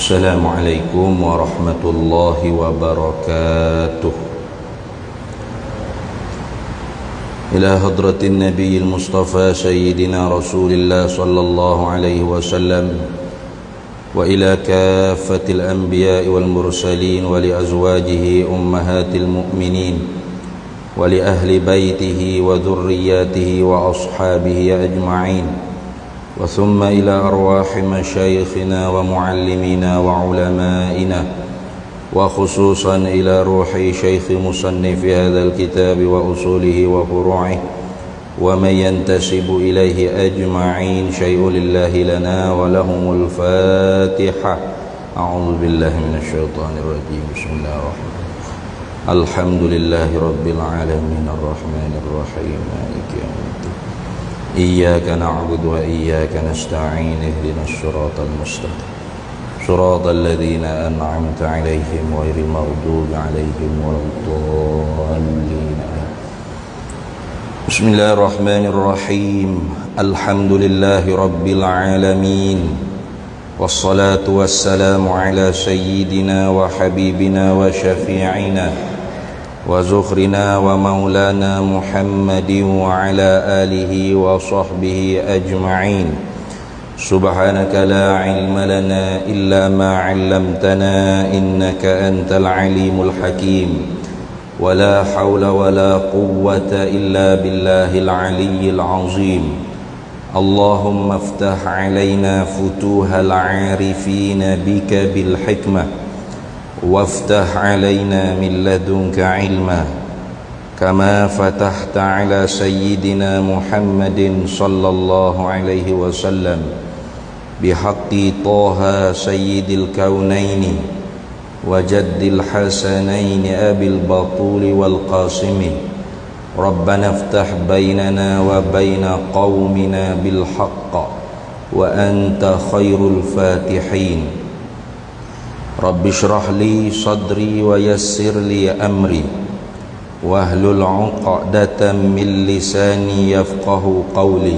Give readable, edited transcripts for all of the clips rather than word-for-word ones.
Assalamualaikum warahmatullahi wabarakatuh. Ila hadratin nabiyil mustafa sayyidina rasulillah sallallahu alaihi wasallam wa ila kaffatil anbiya'i wal mursalin wa li azwajihi ummahatil mu'minin wa li ahli baitihi wa dhurriyyatihi wa ashabihi ajma'in wa thumma ila arwahi masyayikhina wa muallimina wa ulama'ina wa khususan ila ruhi syaikh musannifi hadzal kitab wa usulihi wa furu'ihi wa man yantasibu ilaihi ajma'in syai'un lillahi lana wa lahumul fatihah. A'udzu billahi minasy syaithanir rajim. Bismillahirrahmanirrahim. Alhamdulillahi rabbil alamin arrahmanir rahim maliki yaumiddin. Iyyaka na'budu wa iyyaka nasta'in ihdinas siratal mustaqim siratal ladzina an'amta 'alaihim ghairil maghdubi 'alaihim waladdallin. Bismillahirrahmanirrahim. Alhamdulillahi rabbil alamin. Wassalatu wassalamu ala sayyidina wa habibina wa syafi'ina wa zukhrina wa maulana Muhammadin wa ala alihi wa sahbihi ajma'in. Subhanaka la ilma lana illa ma 'allamtana innaka antal alimul hakim. Wa la hawla wa la quwwata illa billahil aliyyil azim. Allahumma aftah 'alaina futuhal 'arifina bika bil hikmah وافتح علينا من لدنك علما كما فتحت على سيدنا محمد صلى الله عليه وسلم بحق طه سيد الكونين وجد الحسنين أبي البطول والقاسم. ربنا افتح بيننا وبين قومنا بالحق وأنت خير الفاتحين. Rabbi shrah li sadri wa yassir li amri wahlul 'uqdatam min lisani yafqahu qawli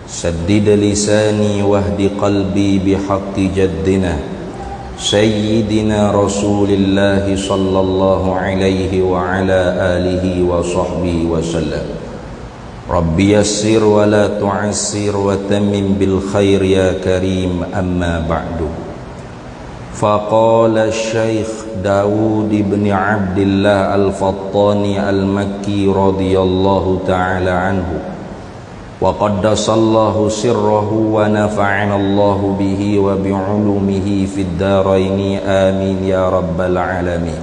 saddid lisani wahdi qalbi bihaqqi jaddina sayyidina rasulillah sallallahu alaihi wa ala alihi wa sahbihi wa sallam. Rabbi yassir wa la tu'assir wa tammim bil khair ya karim, amma ba'du. Faqala Syekh Dawud bin Abdillah Al-Fattani Al-Makki radhiyallahu ta'ala anhu wa qaddasallahu sirrahu wa nafa'ana Allahu bihi wa bi'ulumihi fid dharaini amin ya rabbal alamin.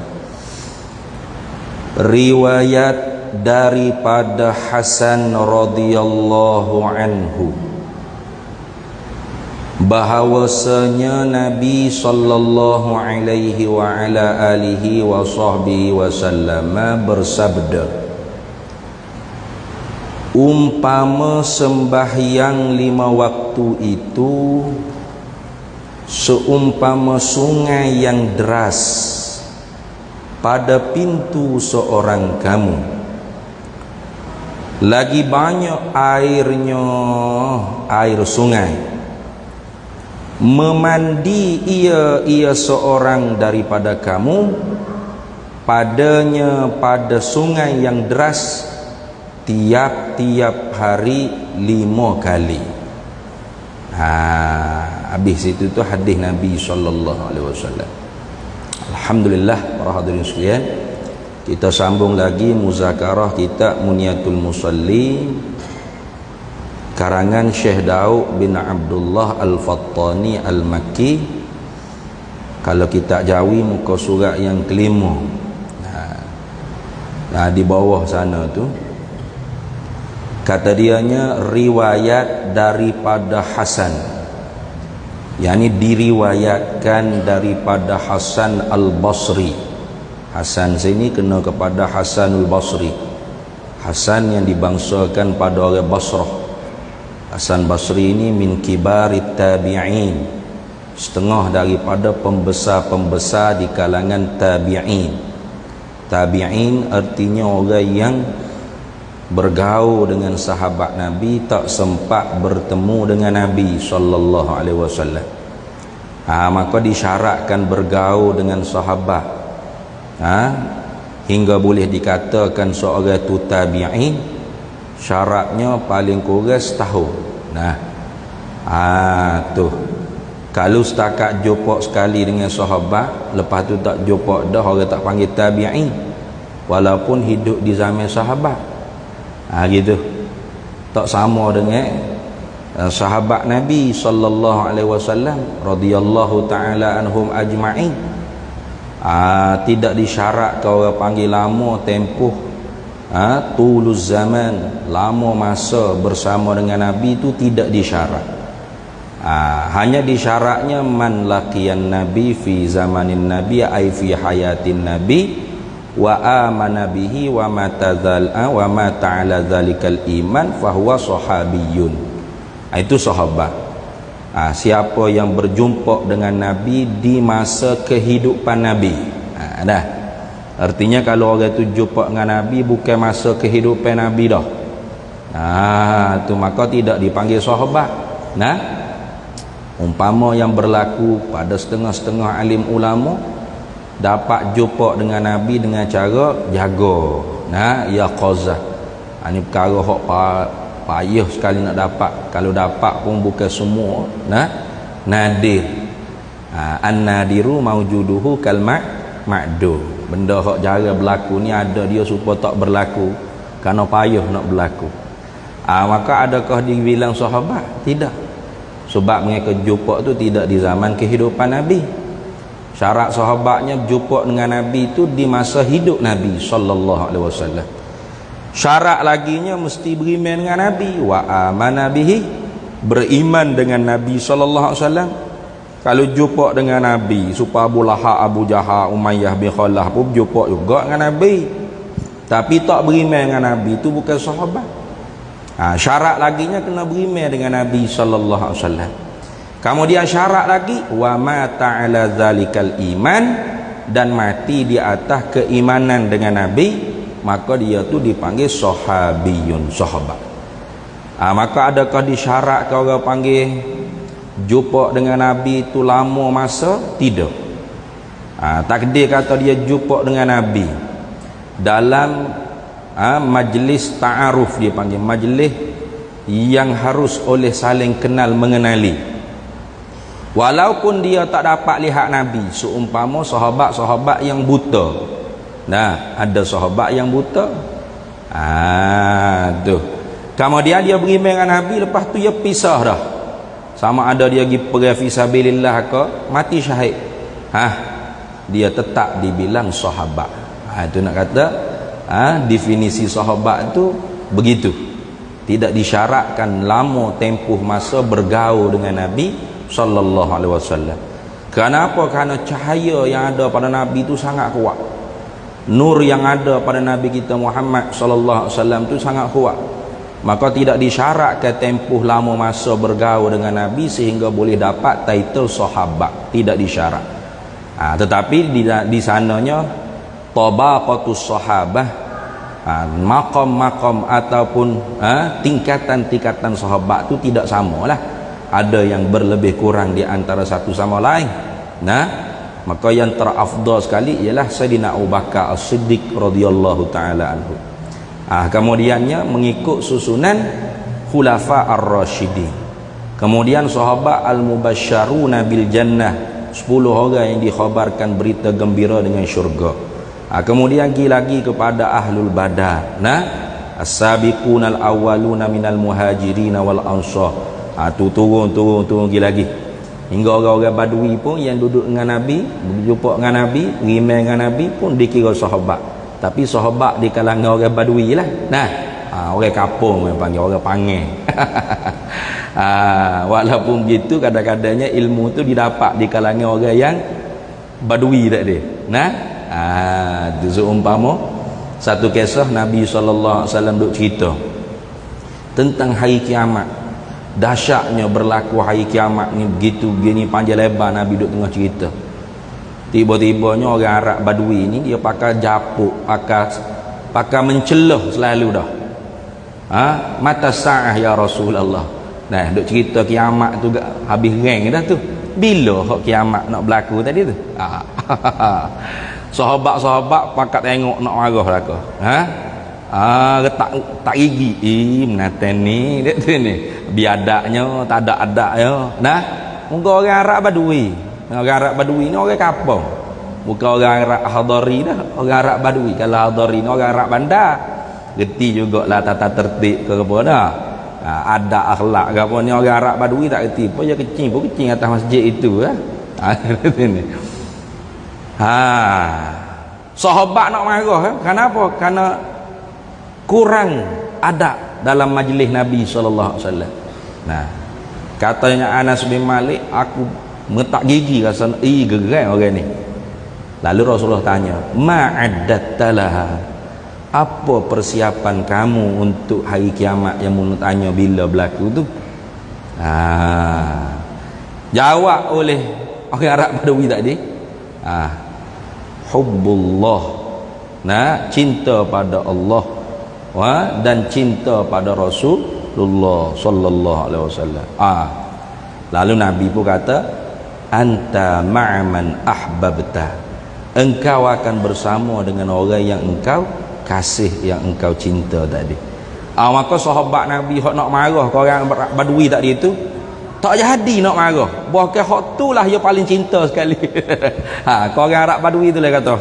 Riwayat daripada Hasan radhiyallahu anhu bahawasanya Nabi sallallahu alaihi wa ala alihi wa sahbihi wasallam bersabda, umpama sembahyang 5 waktu itu seumpama sungai yang deras pada pintu seorang kamu, lagi banyak airnya, air sungai, memandi ia seorang daripada kamu padanya pada sungai yang deras tiap-tiap hari 5 kali. Habis itu tu hadis Nabi sallallahu alaihi wasallam. Alhamdulillah, para hadirin sekalian, kita sambung lagi muzakarah kitab Muniyatul Musalli karangan Syekh Daud bin Abdullah Al-Fattani Al-Makki. Kalau kita Jawi muka surat yang kelima. Di bawah sana tu kata dianya riwayat daripada Hasan, yakni diriwayatkan daripada Hasan Al-Basri. Hasan sini kena kepada Hasanul Basri, Hasan yang dibangsakan pada orang Basrah. Hasan Basri ini min kibarit tabi'in, setengah daripada pembesar-pembesar di kalangan tabi'in. Tabi'in artinya orang yang bergaul dengan sahabat Nabi, tak sempat bertemu dengan Nabi sallallahu alaihi wasallam. Maka disyaratkan bergaul dengan sahabat, hingga boleh dikatakan seorang tu tabi'in, syaratnya paling kurang setahun. Tu kalau setakat jumpa sekali dengan sahabat, lepas tu tak jumpa dah, orang tak panggil tabi'in, walaupun hidup di zaman sahabat. Gitu. Tak sama dengan sahabat Nabi sallallahu alaihi wasallam radhiyallahu taala anhum ajma'in. Tidak disyarat kau orang panggil lama tempoh, tuluz zaman, lama masa bersama dengan Nabi itu tidak disyarat. Hanya disyaratnya man laqiyan nabi fi zamanin nabi ay fi hayatin nabi wa amana bihi wa ma ta'ala dzalikal iman fahuwa sahabiyun. Itu sahabat. Siapa yang berjumpa dengan Nabi di masa kehidupan Nabi. Dah. Artinya kalau orang tu jumpa dengan Nabi bukan masa kehidupan Nabi dah. Tu maka tidak dipanggil sahabat. Umpama yang berlaku pada setengah-setengah alim ulama dapat jumpa dengan Nabi dengan cara jaga. Ya qazah. Ini perkara hak payah sekali nak dapat. Kalau dapat pun bukan semua. Nadir. An-nadiru maujuduhu kal ma'du. Benda hak jarang berlaku ni ada dia supaya tak berlaku kerana payah nak berlaku. Maka adakah dibilang sahabat? Tidak. Sebab mereka jumpa tu tidak di zaman kehidupan Nabi. Syarat sahabatnya jumpa dengan Nabi itu di masa hidup Nabi sallallahu alaihi wasallam. Syarat laginya mesti beriman dengan Nabi, wa amana bihi, beriman dengan Nabi sallallahu alaihi wasallam. Kalau jumpa dengan Nabi supaya Abu Lahab, Abu Jahal, Umayyah bin Khalaf pun jumpa juga dengan Nabi, tapi tak beriman dengan Nabi, itu bukan sahabat. Syarat laginya kena beriman dengan Nabi sallallahu alaihi wasallam. Kemudian syarat lagi wa ma ta'ala dzalikal iman, dan mati di atas keimanan dengan Nabi, maka dia tu dipanggil sahabiyun, sahabat. Maka adakah disyaratkan orang panggil jumpa dengan Nabi itu lama masa? Tidak. Takdir kata dia jumpa dengan Nabi dalam majlis ta'aruf, dia panggil majlis yang harus oleh saling kenal mengenali, walaupun dia tak dapat lihat Nabi. Seumpama sahabat-sahabat yang buta. Ada sahabat yang buta. Tu. Kemudian dia beriman dengan Nabi, lepas tu dia pisah dah. Sama ada dia pergi perang fi sabilillah ke mati syahid. Dia tetap dibilang sahabat. Itu nak kata definisi sahabat itu begitu. Tidak disyaratkan lama tempoh masa bergaul dengan Nabi sallallahu alaihi wasallam. Kenapa? Kerana cahaya yang ada pada Nabi itu sangat kuat. Nur yang ada pada Nabi kita Muhammad sallallahu alaihi wasallam itu sangat kuat. Maka tidak disyaratkan tempoh lama masa bergaul dengan Nabi sehingga boleh dapat title sahabat. Tidak disyarat. Tetapi di sananya tabaqatus sahabah, maqam-maqam ataupun tingkatan-tingkatan sahabat itu tidak samalah. Ada yang berlebih kurang di antara satu sama lain. Maka yang terafdal sekali ialah Sayyidina Abu Bakar As-Siddiq radhiyallahu taala anhu. Kemudiannya mengikut susunan khulafa ar-rasyidin. Kemudian sahabat al-mubasysyaruna bil jannah, 10 orang yang dikhabarkan berita gembira dengan syurga. Kemudian lagi kepada ahlul badar, as-sabiqunal awwaluna minal muhajirin wal ansar. Turun lagi hingga orang-orang badui pun yang duduk dengan Nabi, berjumpa dengan Nabi, beriman dengan Nabi pun dikira sahabat. Tapi sahabat di kalangan orang badui lah. Orang kampung yang panggil, orang panggil. Walaupun begitu kadang-kadangnya ilmu tu didapat di kalangan orang yang badui tak dia. Itu seumpama satu kisah Nabi sallallahu alaihi wasallam duk cerita tentang hari kiamat. Dahsyatnya berlaku hari kiamat ni begitu begini panjang lebar. Nabi duk tengah cerita, tiba-tibanya orang Arab badui ni dia pakai japuk, pakai mencelah selalu dah. Mata sa'ah ya Rasulullah. Duk cerita kiamat tu habis reng dah tu. Bila hak kiamat nak berlaku tadi tu? Sahabat-sahabat pakat tengok nak marah lah kau. Tak gigi menaten ni dia tu ni. Biadaknya, tak ada adaknya. Nah, muka orang Arab Badui. Orang Arab Badui ni orang kampung. Bukan orang Arab Hadari dah, orang Arab Badui. Kalau Hadari ni orang Arab bandar. Gerti jugalah tata tertib ke apa dah. Ada akhlak ke apa ni, orang Arab Badui tak gerti. Apa je kecing pun kecing atas masjid itu ni. Sahabat nak marah kenapa? Kerana kurang adab dalam majlis Nabi sallallahu alaihi wasallam. Nah, katanya Anas bin Malik, aku metak gigi rasa geram orang ni. Lalu Rasulullah tanya, ma'addattalaha, apa persiapan kamu untuk hari kiamat yang menurut tanya bila berlaku tu? Jawab oleh orang Arab Badui tadi, hubbullah, cinta pada Allah dan cinta pada Rasulullah sallallahu alaihi wasallam. Lalu Nabi pun kata, anta ma'aman ahbabta, engkau akan bersama dengan orang yang engkau kasih, yang engkau cinta tadi. Maka sahabat Nabi hak nak marah ke orang Badui tadi itu tak jadi nak marah, bahkan hak tu lah dia paling cinta sekali. Kau orang Arab Badui tu lah kata,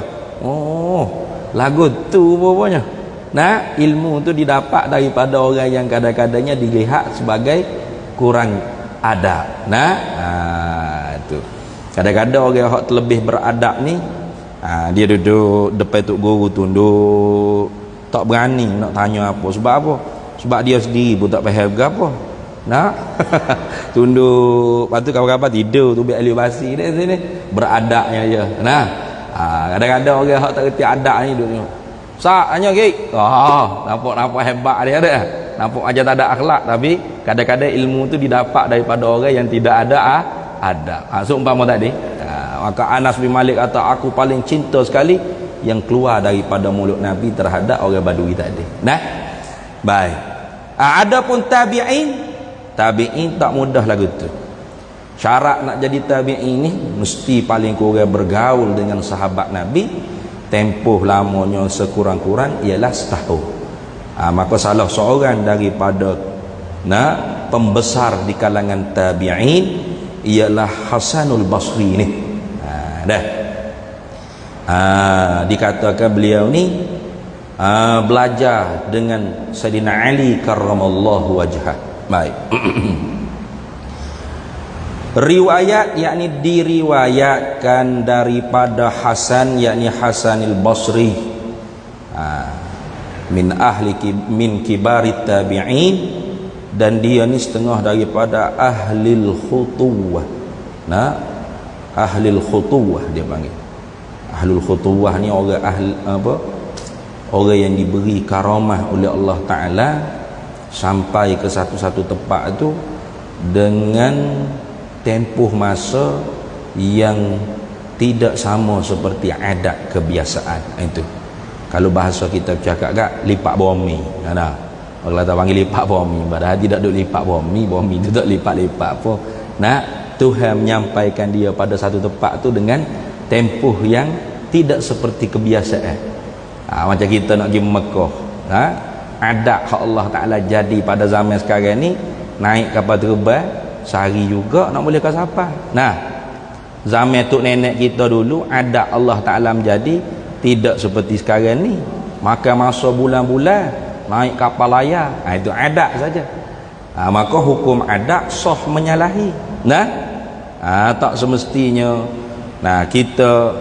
lagu tu rupanya. Nah, ilmu tu didapat daripada orang yang kadang-kadangnya dilihat sebagai kurang adab. Itu kadang-kadang orang yang terlebih beradab ni, dia duduk depan tok guru, tunduk, tak berani nak tanya apa. Sebab apa? Sebab dia sendiri pun tak faham ke apa. Tunduk, lepas tu kawan-kawan tidur tu biar basi dia sini, beradabnya je. Kadang-kadang orang yang tak reti adab ni duduk hanya gig. Nampak hebat dia ada. Nampak aja tak ada akhlak, tapi kadang-kadang ilmu tu didapat daripada orang yang tidak ada adab. Seumpama tadi, maka Anas bin Malik kata, aku paling cinta sekali yang keluar daripada mulut Nabi terhadap orang Badui tadi. Baik. Adapun tabi'in tak mudah lagu tu. Syarat nak jadi tabi'in ni mesti paling kurang bergaul dengan sahabat Nabi tempoh lamanya sekurang-kurang ialah setahun. Maka salah seorang daripada pembesar di kalangan tabi'in ialah Hasanul Basri ni. Dikatakan beliau ni belajar dengan Sayyidina Ali karramallahu wajhah. Baik. Riwayat, yakni diriwayatkan daripada Hasan, yakni Hasanil Basri, min kibarit tabi'in, dan dia ni setengah daripada ahlil khutuwah. Ahlil khutuwah dia panggil. Ahlul khutuwah ni orang orang yang diberi karamah oleh Allah Ta'ala sampai ke satu-satu tempat itu dengan tempoh masa yang tidak sama seperti adat kebiasaan. Itu kalau bahasa kita cakap kat lipat bumi. Orang tak panggil lipat bumi, padahal tidak duk lipat bumi tu tak lipat-lipat apa. Tuhan menyampaikan dia pada satu tempat tu dengan tempoh yang tidak seperti kebiasaan. Macam kita nak pergi Mekah, adat hak Allah Ta'ala jadi pada zaman sekarang ni, naik kapal terbang sehari juga nak boleh ke siapa. Zaman tok nenek kita dulu adat Allah Ta'ala menjadi tidak seperti sekarang ni. Maka masa bulan-bulan naik kapal layar, itu adat saja. Maka hukum adat sah menyalahi. Tak semestinya kita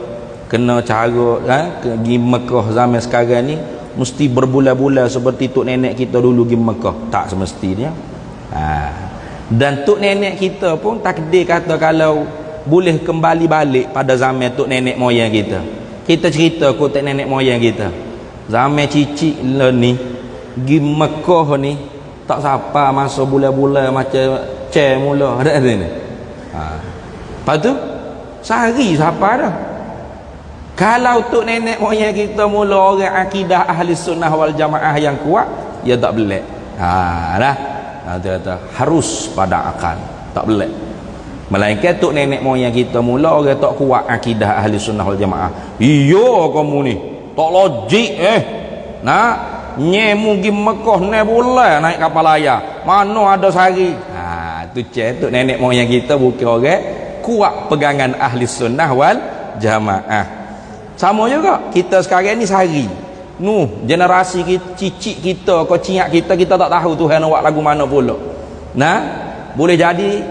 kena cara pergi Mekah zaman sekarang ni mesti berbulan-bulan seperti tok nenek kita dulu pergi Mekah. Tak semestinya. Dan tok nenek kita pun takdir kata kalau boleh kembali balik pada zaman tok nenek moyang kita. Kita cerita tok nenek moyang kita, zaman cicik lah ni pergi Mekah ni tak siapa masa bulan-bulan macam cek mula ada ni. Lepas tu sehari siapa dah. Kalau tok nenek moyang kita mula orang akidah ahli sunnah wal jamaah yang kuat, dia tak belak. Dia kata harus pada akal, tak belak. Melainkan tok nenek moyang kita mula orang tak kuat akidah ahli sunnah wal jamaah. Iyo kamu ni tak logik nak nyemu gi Mekah ni boleh naik kapal layar. Mana ada sehari. Tu tok nenek moyang kita bukan orang kuat pegangan ahli sunnah wal jamaah. Sama juga kita sekarang ni sehari. Generasi kita, cicit kita, kociak kita tak tahu Tuhan awak lagu mana pula. Nah, boleh jadi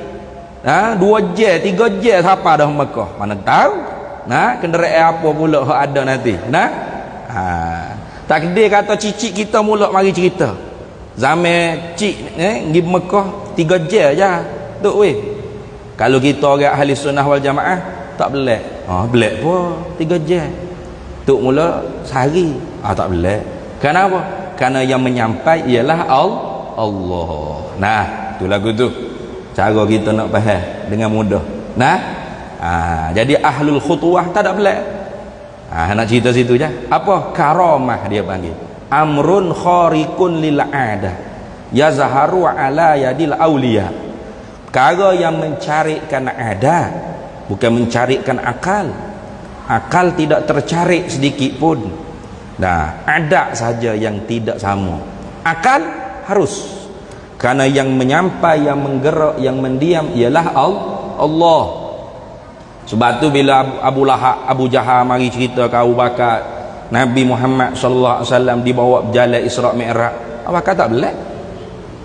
2 je, 3 je siapa dah Mekah. Mana tahu. Nah, kenderaan apa pula hak ada nanti. Nah. Takdir kata cicit kita mula mari cerita. Zaman cik pergi Mekah 3 je aja. Tok weh. Kalau kita orang ahli sunnah wal jamaah tak belak. Belak pun 3 je. Tok mula sehari. Tak belak. Kenapa? Kerana yang menyampai ialah Allah. Nah, tu lagu tu. Cara kita nak faham dengan mudah. Nah. Jadi ahlul khutuwah tak ada belak. Nak cerita situ je. Apa? Karamah dia panggil. Amrun khariqun lil adah. Yazharu ala yadil auliya. Perkara yang mencarikan adat, bukan mencarikan akal. Akal tidak tercari sedikit pun. Nah, adat saja yang tidak sama. Akal harus. Karena yang menyampai, yang menggerak, yang mendiam ialah Allah. Sebab tu bila Abu Jahal mari cerita ke Abu Bakar, Nabi Muhammad sallallahu alaihi wasallam dibawa berjalan Isra Mi'raj. Abu Bakar tak belak.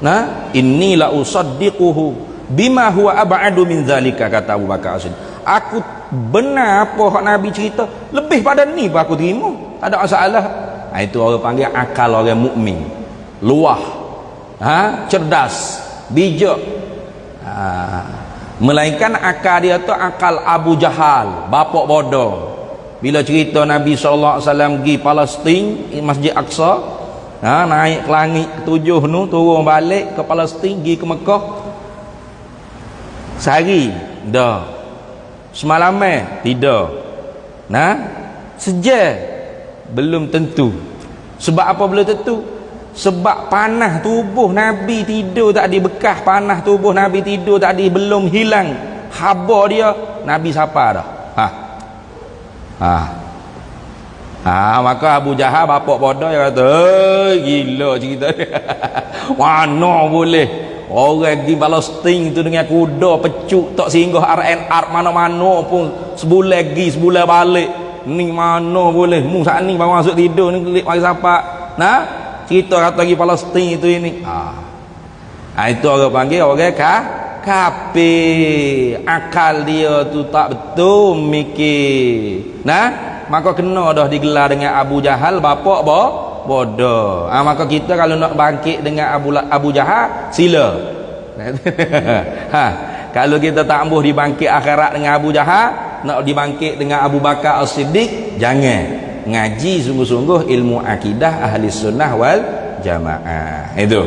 Nah, inni la usaddiquhu bima huwa ab'adu min zalika, kata Abu Bakar As-Siddiq. Aku benar apa hak Nabi cerita, lebih pada ni pun aku terima. Tak ada masalah. Itu orang panggil akal orang mukmin. Luah. Cerdas, bijak. Melainkan akal dia tu akal Abu Jahal, bapak bodoh. Bila cerita Nabi sallallahu alaihi wasallam pergi Palestin, Masjid Aqsa, naik ke langit ke-7 tu, turun balik ke Palestin, pergi ke Mekah. Sehari dah. Semalam tidak. Sejam belum tentu. Sebab apa belum tentu? Sebab panah tubuh Nabi tidur tadi, bekas panah tubuh Nabi tidur tadi belum hilang. Haba dia, Nabi siapa dah? Maka Abu Jahal bapak bodoh dia kata, gila cerita dia. Mana boleh orang di Palestin tu dengan kuda pecuk tak singgah RNR mana-mana pun, sebulan pergi sebulan balik. Ni mana boleh mu saat ni baru masuk tidur ni klik mari siapa. Cerita kata pergi Palestin itu ini. Itu orang panggil orang kafir. Akal dia tu tak betul mikir. Maka kena dah digelar dengan Abu Jahal bapak bodoh. Maka kita kalau nak bangkit dengan Abu Jahal, sila. Kalau kita tak ambuh dibangkit akhirat dengan Abu Jahal, nak dibangkit dengan Abu Bakar As-Siddiq, jangan. Ngaji sungguh-sungguh ilmu akidah ahli sunnah wal jamaah. Itu.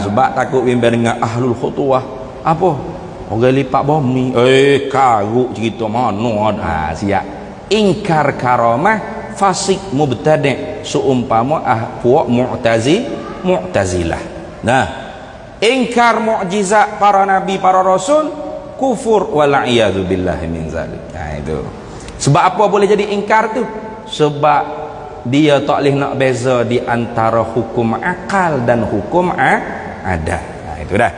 Sebab takut bimbang dengan ahlul khutuwah. Apa? Orang lipat bom ni. Karuk cerita mana ada. Siap. Ingkar karamah fasik mubtadi', seumpama puak Mu'tazilah. Ingkar mukjizat para nabi, para rasul, kufur wal iyadu billahi min zalik. Itu. Sebab apa boleh jadi ingkar tu? Sebab dia tak boleh nak beza di antara hukum akal dan hukum adat. Itu dah.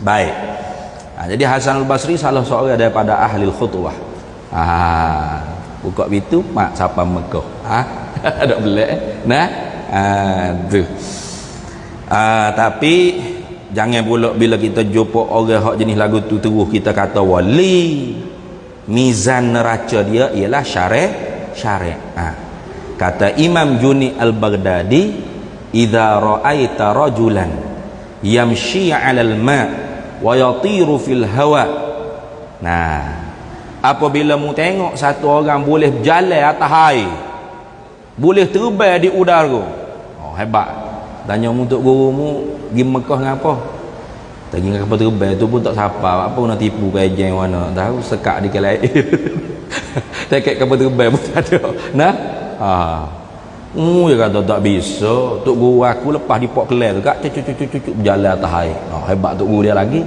Baik. Jadi Hasan al-Basri salah seorang daripada ahli khutuwah. Buka pintu mak siapa Mekah. Ada belak. Tu. Tapi jangan pula bila kita jumpa orang hak jenis lagu tu terus kita kata wali. Mizan neraca dia ialah syariat. Kata Imam Juni al-Baghdadi, idza ra'aita rajulan yamshi 'alal ma' wa yatiru fil hawa. Apabila mu tengok satu orang boleh berjalan atas air, boleh terbang di udara, hebat. Tanya mu untuk guru mu pergi Mekah ngapa? Tagi dengan kapal terbang tu pun tak siapa. Apa nak tipu kajian mana? Tahu sekak di kelai. Dekat kapal terbang pun tak ada. Dia kata tak bisa. Tok guru aku lepas di pok kelai tu kak cucuk berjalan atas air. Hebat tok guru dia lagi.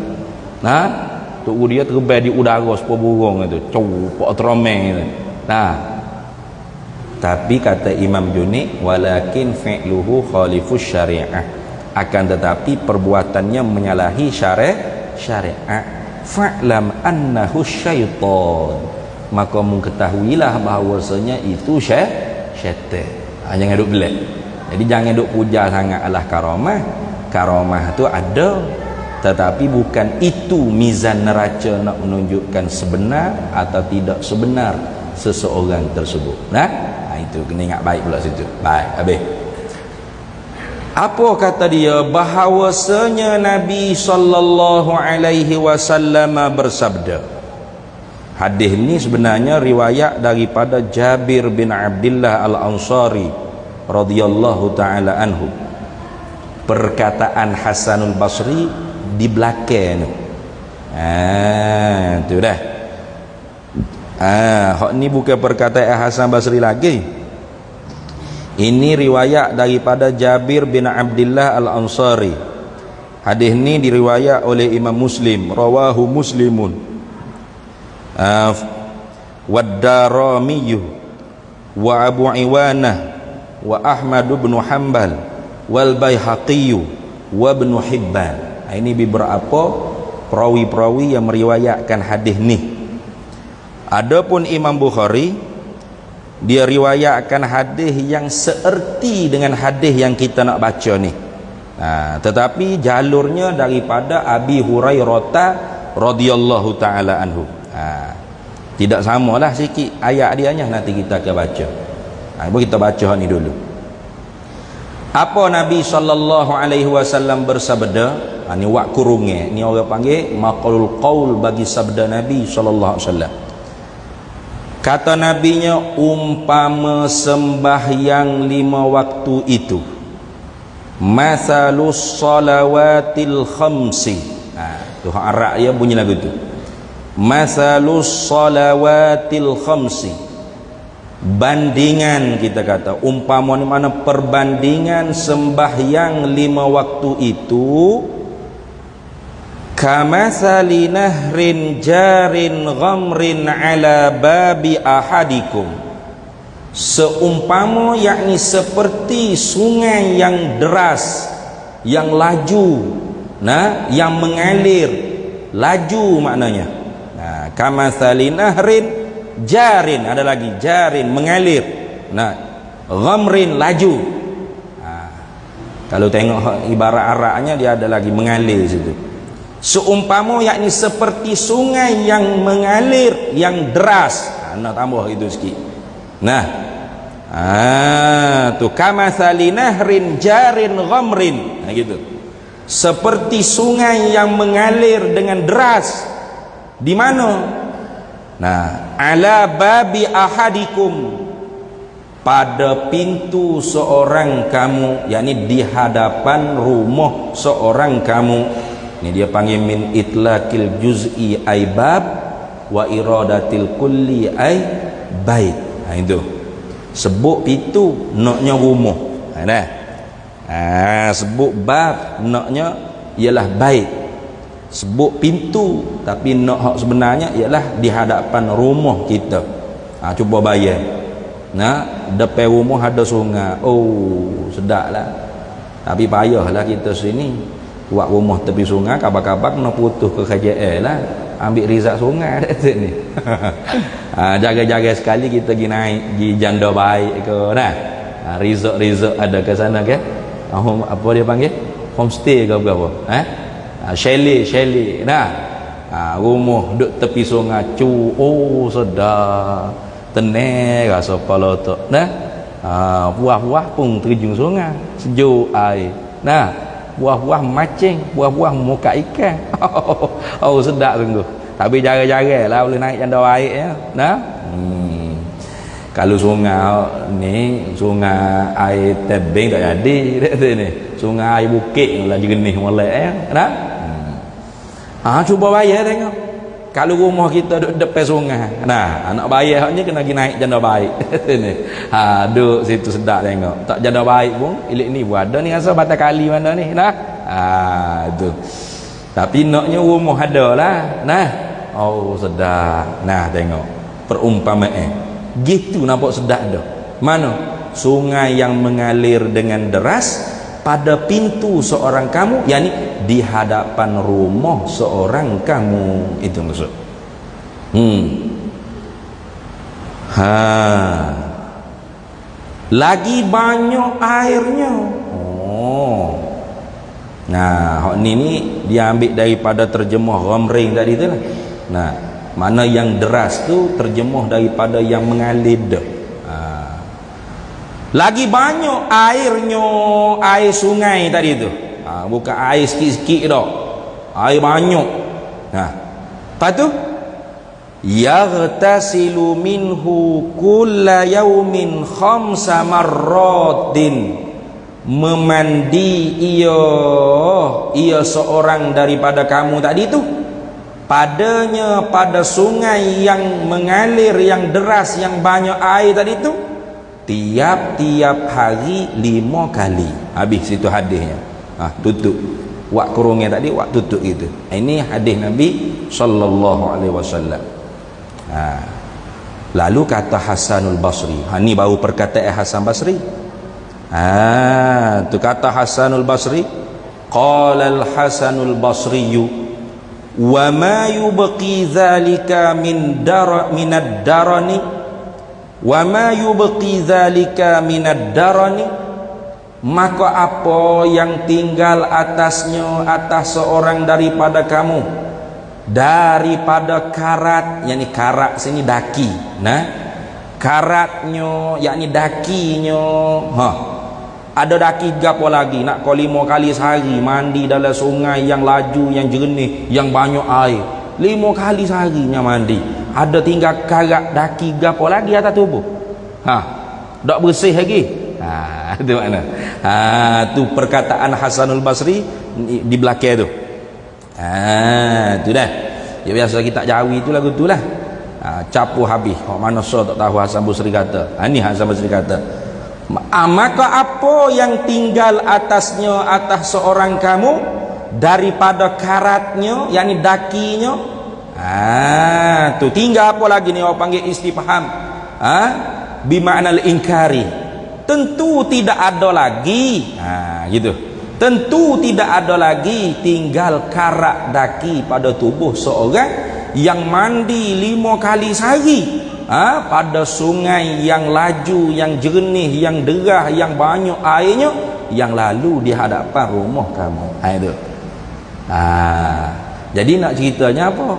tok guru dia terbang di udara sepuluh burung itu cupok teromeng itu. Nah, tapi kata Imam Junaid, walakin fi'luhu khalifus syariah, akan tetapi perbuatannya menyalahi syariat. Fa'lam annahu syaitan, maka mengetahuilah bahawasanya itu syaitan. Jangan duk belak. Jadi jangan duk puja sangat alah karamah. Karamah tu ada, tetapi bukan itu mizan neraca nak menunjukkan sebenar atau tidak sebenar seseorang tersebut. Nah, itu kena ingat baik pula situ. Baik, habis. Apa kata dia? Bahawasanya Nabi sallallahu alaihi wasallam bersabda. Hadis ni sebenarnya riwayat daripada Jabir bin Abdullah Al-Ansari radhiyallahu taala anhu. Perkataan Hasanul Basri di belakang tu. Tu dah. Hak ni bukan perkataan Hasan Basri lagi. Ini riwayat daripada Jabir bin Abdullah Al-Ansari. Hadis ni diriwayat oleh Imam Muslim, rawahu Muslimun. Wad-Darimi wa Abu Iwanah wa Ahmad bin Hanbal wal Baihaqi wa Ibn Hibban. Ini beberapa perawi-perawi yang meriwayatkan hadis ni. Adapun Imam Bukhari, dia riwayatkan hadis yang seerti dengan hadis yang kita nak baca ni. Tetapi jalurnya daripada Abi Hurairah radhiyallahu taala anhu. Tidak samalah sikit ayat dianya, nanti kita akan baca. Kita baca ni dulu. Apa Nabi sallallahu alaihi wasallam bersabda? Ni wak kurungnya, ni orang panggil maqalul qaul bagi sabda Nabi sallallahu alaihi wasallam. Kata nabinya, umpama sembahyang 5 waktu itu masalus salawatil khamsi. Tu hak Arab dia bunyi lagu tu. Masalus salawatil khamsi, bandingan, kita kata umpama ni mana perbandingan sembahyang 5 waktu itu, kamasali nahrin jarin ghamrin ala babi ahadikum, seumpama yakni seperti sungai yang deras, yang laju, yang mengalir laju maknanya. Kamasali nahrin jarin, ada lagi jarin mengalir, ghamrin laju. Kalau tengok ibarat Arabnya dia ada lagi mengalir situ. Seumpama yakni seperti sungai yang mengalir, yang deras. Nak tambah itu sikit. Tu kamathali nahrin jarin ghamrin. Gitu. Seperti sungai yang mengalir dengan deras. Di mana? Ala babi ahadikum, pada pintu seorang kamu, yakni di hadapan rumah seorang kamu. Ini dia panggil min itlaqil juz'i ay bab wa iradatil kulli ay bait. Itu sebut pintu naknya rumah. Sebut bab naknya ialah bait. Sebut pintu tapi nak hak sebenarnya ialah di hadapan rumah kita. Cuba bayar. Depan rumah ada sungai. Oh, sedaplah. Tapi payahlah kita sini buat rumah tepi sungai, kabar-kabar nak putus ke KJL lah, ambil rizak sungai kat sini. Jaga-jaga sekali kita pergi naik pergi janda baik ke resort ada ke sana ke, apa dia panggil, homestay ke berapa, chalet rumah duduk tepi sungai, sedar tenang rasa kepala tu, buah-buah pun terjun sungai, sejuk air, buah-buah macing, buah-buah muka ikan. Sedap sungguh. Tapi jaga-jaga lah boleh naik janda air ya. Kalau sungai ni, sungai air tebing tak jadi dekat sini. Sungai air bukit lah jernih molek ya. Cuba bayar tengok. Kalau rumah kita duduk depan sungai, anak bayar haknya kena pergi naik janda baik sini. Duduk situ sedap tengok. Tak janda baik pun ilik ni pun ada ni, rasa batal kali mana ni. Itu. Tapi naknya rumah ada lah. Nah, oh sedap. Nah tengok perumpamaan gitu, nampak sedap dah. Mana sungai yang mengalir dengan deras pada pintu seorang kamu, yakni di hadapan rumah seorang kamu, itu maksud. Lagi banyak airnya. Nah, hak ni dia ambil daripada terjemah ghamrin tadi tu lah. Nah, mana yang deras tu terjemah daripada yang mengalir dah. Lagi banyak airnya, air sungai tadi tu. Bukan air sikit-sikit dah. Air banyak. Nah, lepas tu yaghtasilu minhu kulla yaumin khamsa marratin, memandi ia seorang daripada kamu tadi tu padanya pada sungai yang mengalir, yang deras, yang banyak air tadi tu tiap-tiap hari 5 kali. Habis situ hadisnya. Tutup wak kurungnya tadi, wak tutup gitu. Ini hadis Nabi sallallahu alaihi wasallam. Lalu kata Hasanul Basri, ni baru perkataan Hasan Basri. Tu kata Hasanul Basri, qala al-Hasanul Basri wa ma yubqi dzalika min ad-darani wa ma yubqi dzalika min ad-darani, maka apa yang tinggal atasnya, atas seorang daripada kamu, daripada karat, yakni karat sini daki. Nah, karatnya yakni dakinya. Ada daki gapo lagi, nak kau 5 kali sehari mandi dalam sungai yang laju, yang jernih, yang banyak air. 5 kali seharinya mandi. Ada tinggal karat daki gapo lagi atas tubuh. Tak bersih lagi. Itu makna. Tu perkataan Hasanul Basri di belakang tu. Tu dah. Ya biasa kita Jawi tu lagu tu lah. Capu habis. Mana so tak tahu Hasan Basri kata. Ni Hasan Basri kata. Maka apa yang tinggal atasnya, atas seorang kamu, daripada karatnya, yakni dakinya. Tu tinggal apa lagi ni orang panggil istifham. Bimakna al-inkari. Tentu tidak ada lagi. Gitu. Tentu tidak ada lagi tinggal karat daki pada tubuh seorang yang mandi 5 kali sehari pada sungai yang laju, yang jernih, yang derah, yang banyak airnya, yang lalu di hadapan rumah kamu. Itu. Jadi nak ceritanya apa?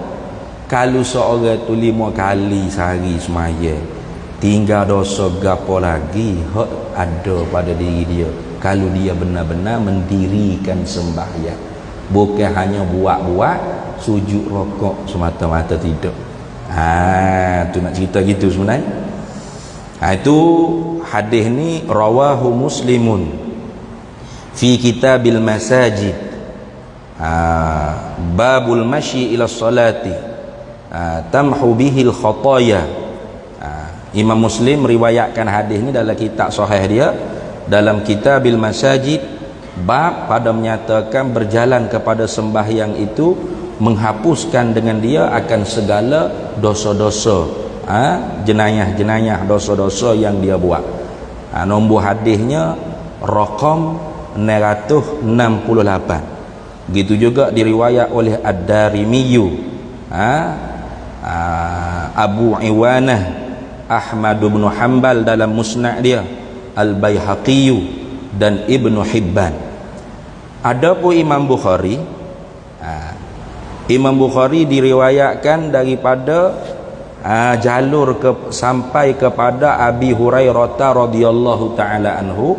Kalau seorang tu 5 kali sehari semaya, tinggal dosa gapo lagi hak ada pada diri dia kalau dia benar-benar mendirikan sembahyang, bukan hanya buat-buat sujud rokok semata-mata, tidak. Tu nak cerita gitu sebenarnya. Itu hadis ni rawahu Muslimun fi kitabil masajid, babul masyi ila salati tamhu bihil khataya. Imam Muslim riwayatkan hadis ni dalam kitab sahih dia, dalam kitabil masajid, bab pada menyatakan berjalan kepada sembahyang itu menghapuskan dengan dia akan segala dosa-dosa, jenayah-jenayah, dosa-dosa yang dia buat. Nombor hadisnya raqam 668. Begitu juga diriwayat oleh Ad-Darimiyu, Abu Iwanah, Ahmad bin Hanbal dalam musnad dia, Al-Baihaqi dan Ibnu Hibban. Adapun Imam Bukhari, Imam Bukhari diriwayatkan daripada jalur sampai kepada Abi Hurairah radhiyallahu taala anhu.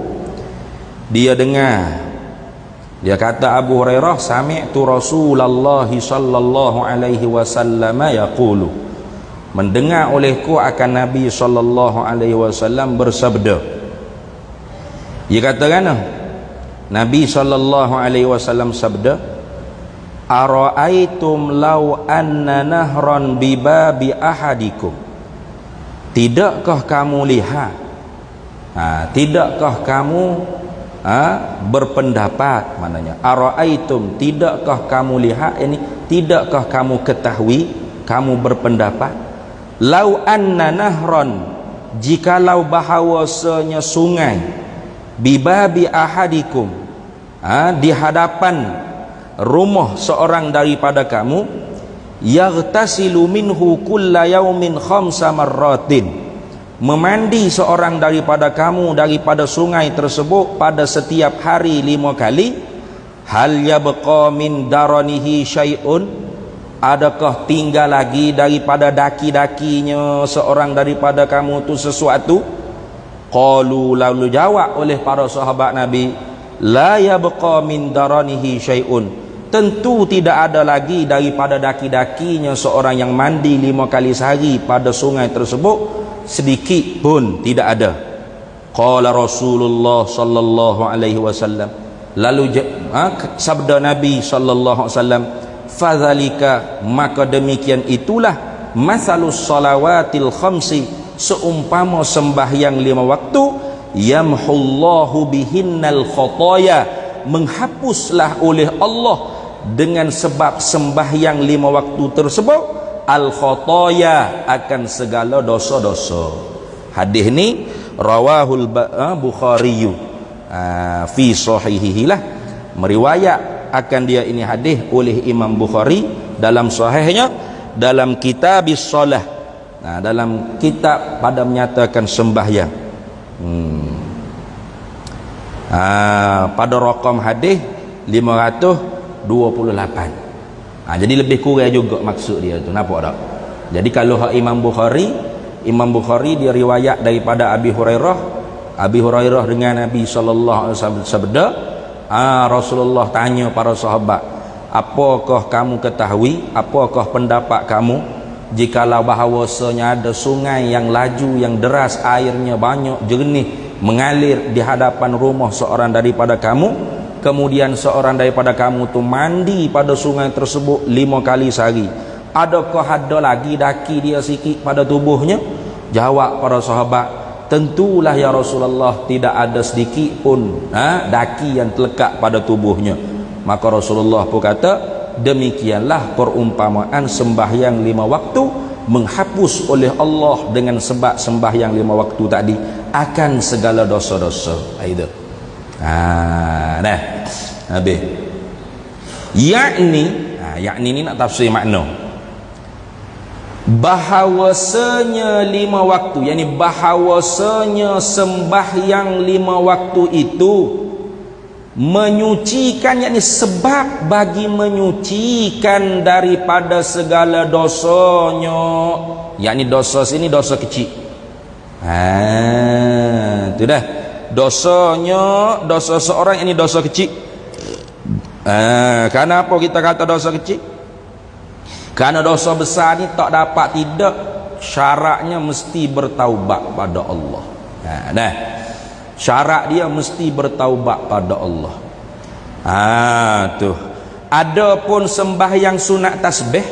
Dia dengar, dia kata Abu Hurairah, sami'tu Rasulullah sallallahu alaihi wasallam yaqulu, mendengar olehku akan Nabi sallallahu alaihi wasallam bersabda. Dia kata kan, Nabi sallallahu alaihi wasallam sabda, ara'aitum law anna nahran bibabi ahadikum, tidakkah kamu lihat, tidakkah kamu berpendapat, maknanya araaitum, tidakkah kamu lihat ini, tidakkah kamu ketahui, kamu berpendapat, lau anna nahron, jikalau bahawasanya sungai, bibabi ahadikum, di hadapan rumah seorang daripada kamu, yaghtasilu minhu kulla yaumin khamsa marratin, memandi seorang daripada kamu daripada sungai tersebut pada setiap hari 5 kali, hal yabqa min daranihi syai'un, adakah tinggal lagi daripada daki-dakinya seorang daripada kamu tu sesuatu? Qalu, lalu jawab oleh para sahabat Nabi, la yabqa min daranihi syai'un, tentu tidak ada lagi daripada daki-dakinya seorang yang mandi 5 kali sehari pada sungai tersebut sedikit pun tidak ada. Qala Rasulullah sallallahu alaihi wasallam, lalu sabda Nabi sallallahu alaihi wasallam, fadzalika, maka demikian itulah, masalus salawatil khamsi, seumpama sembahyang 5 waktu, yamhullahu bihinnal khotoya, menghapuslah oleh Allah dengan sebab sembahyang 5 waktu tersebut al khotoya, akan segala dosa-dosa. Hadis ni rawahul Bukhari fi sahihihi lah, meriwayat akan dia ini hadis oleh Imam Bukhari dalam sahihnya, dalam kitabis solah, dalam kitab pada menyatakan sembahyang. Pada rakam hadis 528. Jadi lebih kurang juga maksud dia tu, nampak tak? Jadi kalau Imam Bukhari dia riwayat daripada Abi Hurairah dengan Nabi sallallahu alaihi wasallam sabda, Rasulullah tanya para sahabat, apakah kamu ketahui, apakah pendapat kamu jikalau bahawasanya ada sungai yang laju, yang deras, airnya banyak, jernih, mengalir di hadapan rumah seorang daripada kamu, kemudian seorang daripada kamu tu mandi pada sungai tersebut 5 kali sehari, adakah ada lagi daki dia sikit pada tubuhnya? Jawab para sahabat, tentulah ya Rasulullah, tidak ada sedikit pun daki yang terlekat pada tubuhnya. Maka Rasulullah pun kata, demikianlah perumpamaan sembahyang 5 waktu, menghapus oleh Allah dengan sebab sembahyang 5 waktu tadi akan segala dosa-dosa. Itu dah habis. Yakni ni nak tafsir makna, bahawasanya 5 waktu, yakni bahawasanya sembahyang 5 waktu itu menyucikan, yakni sebab bagi menyucikan daripada segala dosanya, yakni dosa sini dosa kecil. Itu dah dosanya, dosa seorang ini dosa kecil. Kenapa kita kata dosa kecil? Karena dosa besar ni tak dapat, tidak, syaratnya mesti bertaubat pada Allah. Syarat dia mesti bertaubat pada Allah. Tu. Adapun sembahyang sunat tasbih,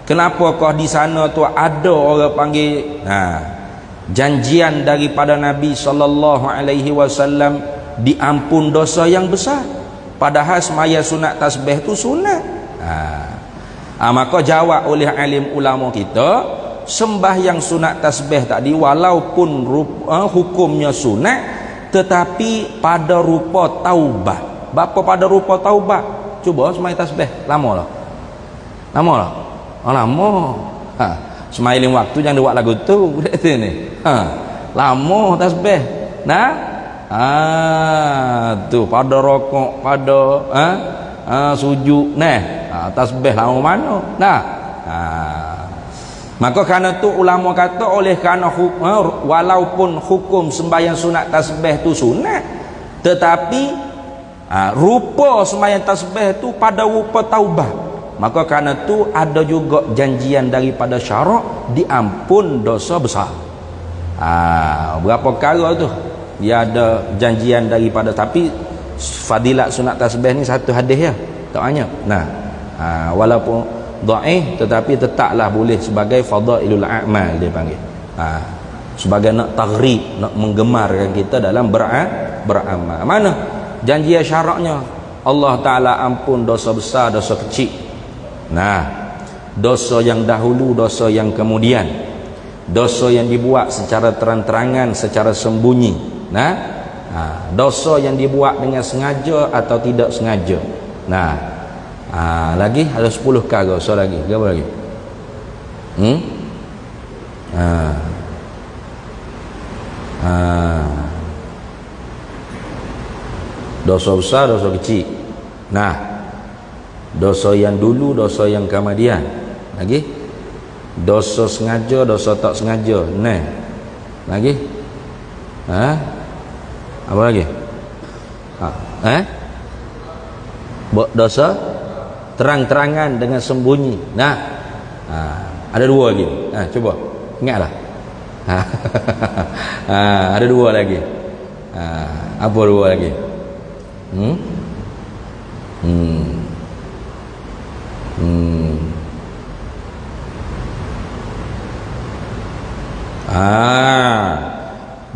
kenapa kau di sana tu ada orang panggil janjian daripada Nabi sallallahu alaihi wasallam diampun dosa yang besar, padahal semaya sunat tasbih tu sunat. Maka jawab oleh alim ulama kita, sembahyang sunat tasbih tadi walaupun hukumnya sunat, tetapi pada rupa taubat. Bapa pada rupa taubat? Cuba sembahyang tasbih lama lah. Lama. Semailing waktu jangan buat lagu tu ni. Lama tasbih. Tu pada rokok, pada sujud tasbih lama mana. Maka kerana tu ulama kata, oleh kerana walaupun hukum sembahyang sunat tasbih tu sunat, tetapi rupa sembahyang tasbih tu pada rupa taubat, maka kerana tu ada juga janjian daripada syarak diampun dosa besar. Berapa perkara tu dia ada janjian daripada, tapi fadilat sunat tasbih ni satu hadis ya, tak banyak. Walaupun dhaif tetapi tetaplah boleh sebagai fadailul a'mal dia panggil. Sebagai nak taghrib, nak menggemarkan kita dalam beramal. Mana janji syaratnya? Allah Ta'ala ampun dosa besar, dosa kecil. Nah, dosa yang dahulu, dosa yang kemudian, dosa yang dibuat secara terang-terangan, secara sembunyi. Nah, dosa yang dibuat dengan sengaja atau tidak sengaja. Nah, lagi ada 10 perkara. So lagi, apa lagi? Dosa besar, dosa kecil. Nah, dosa yang dulu, dosa yang kemudian. Lagi dosa sengaja, dosa tak sengaja. Nah, lagi apa lagi? Dosa terang-terangan dengan sembunyi. Nah, ada 2 lagi. Coba ingatlah. Ada 2 lagi. Apa 2 lagi?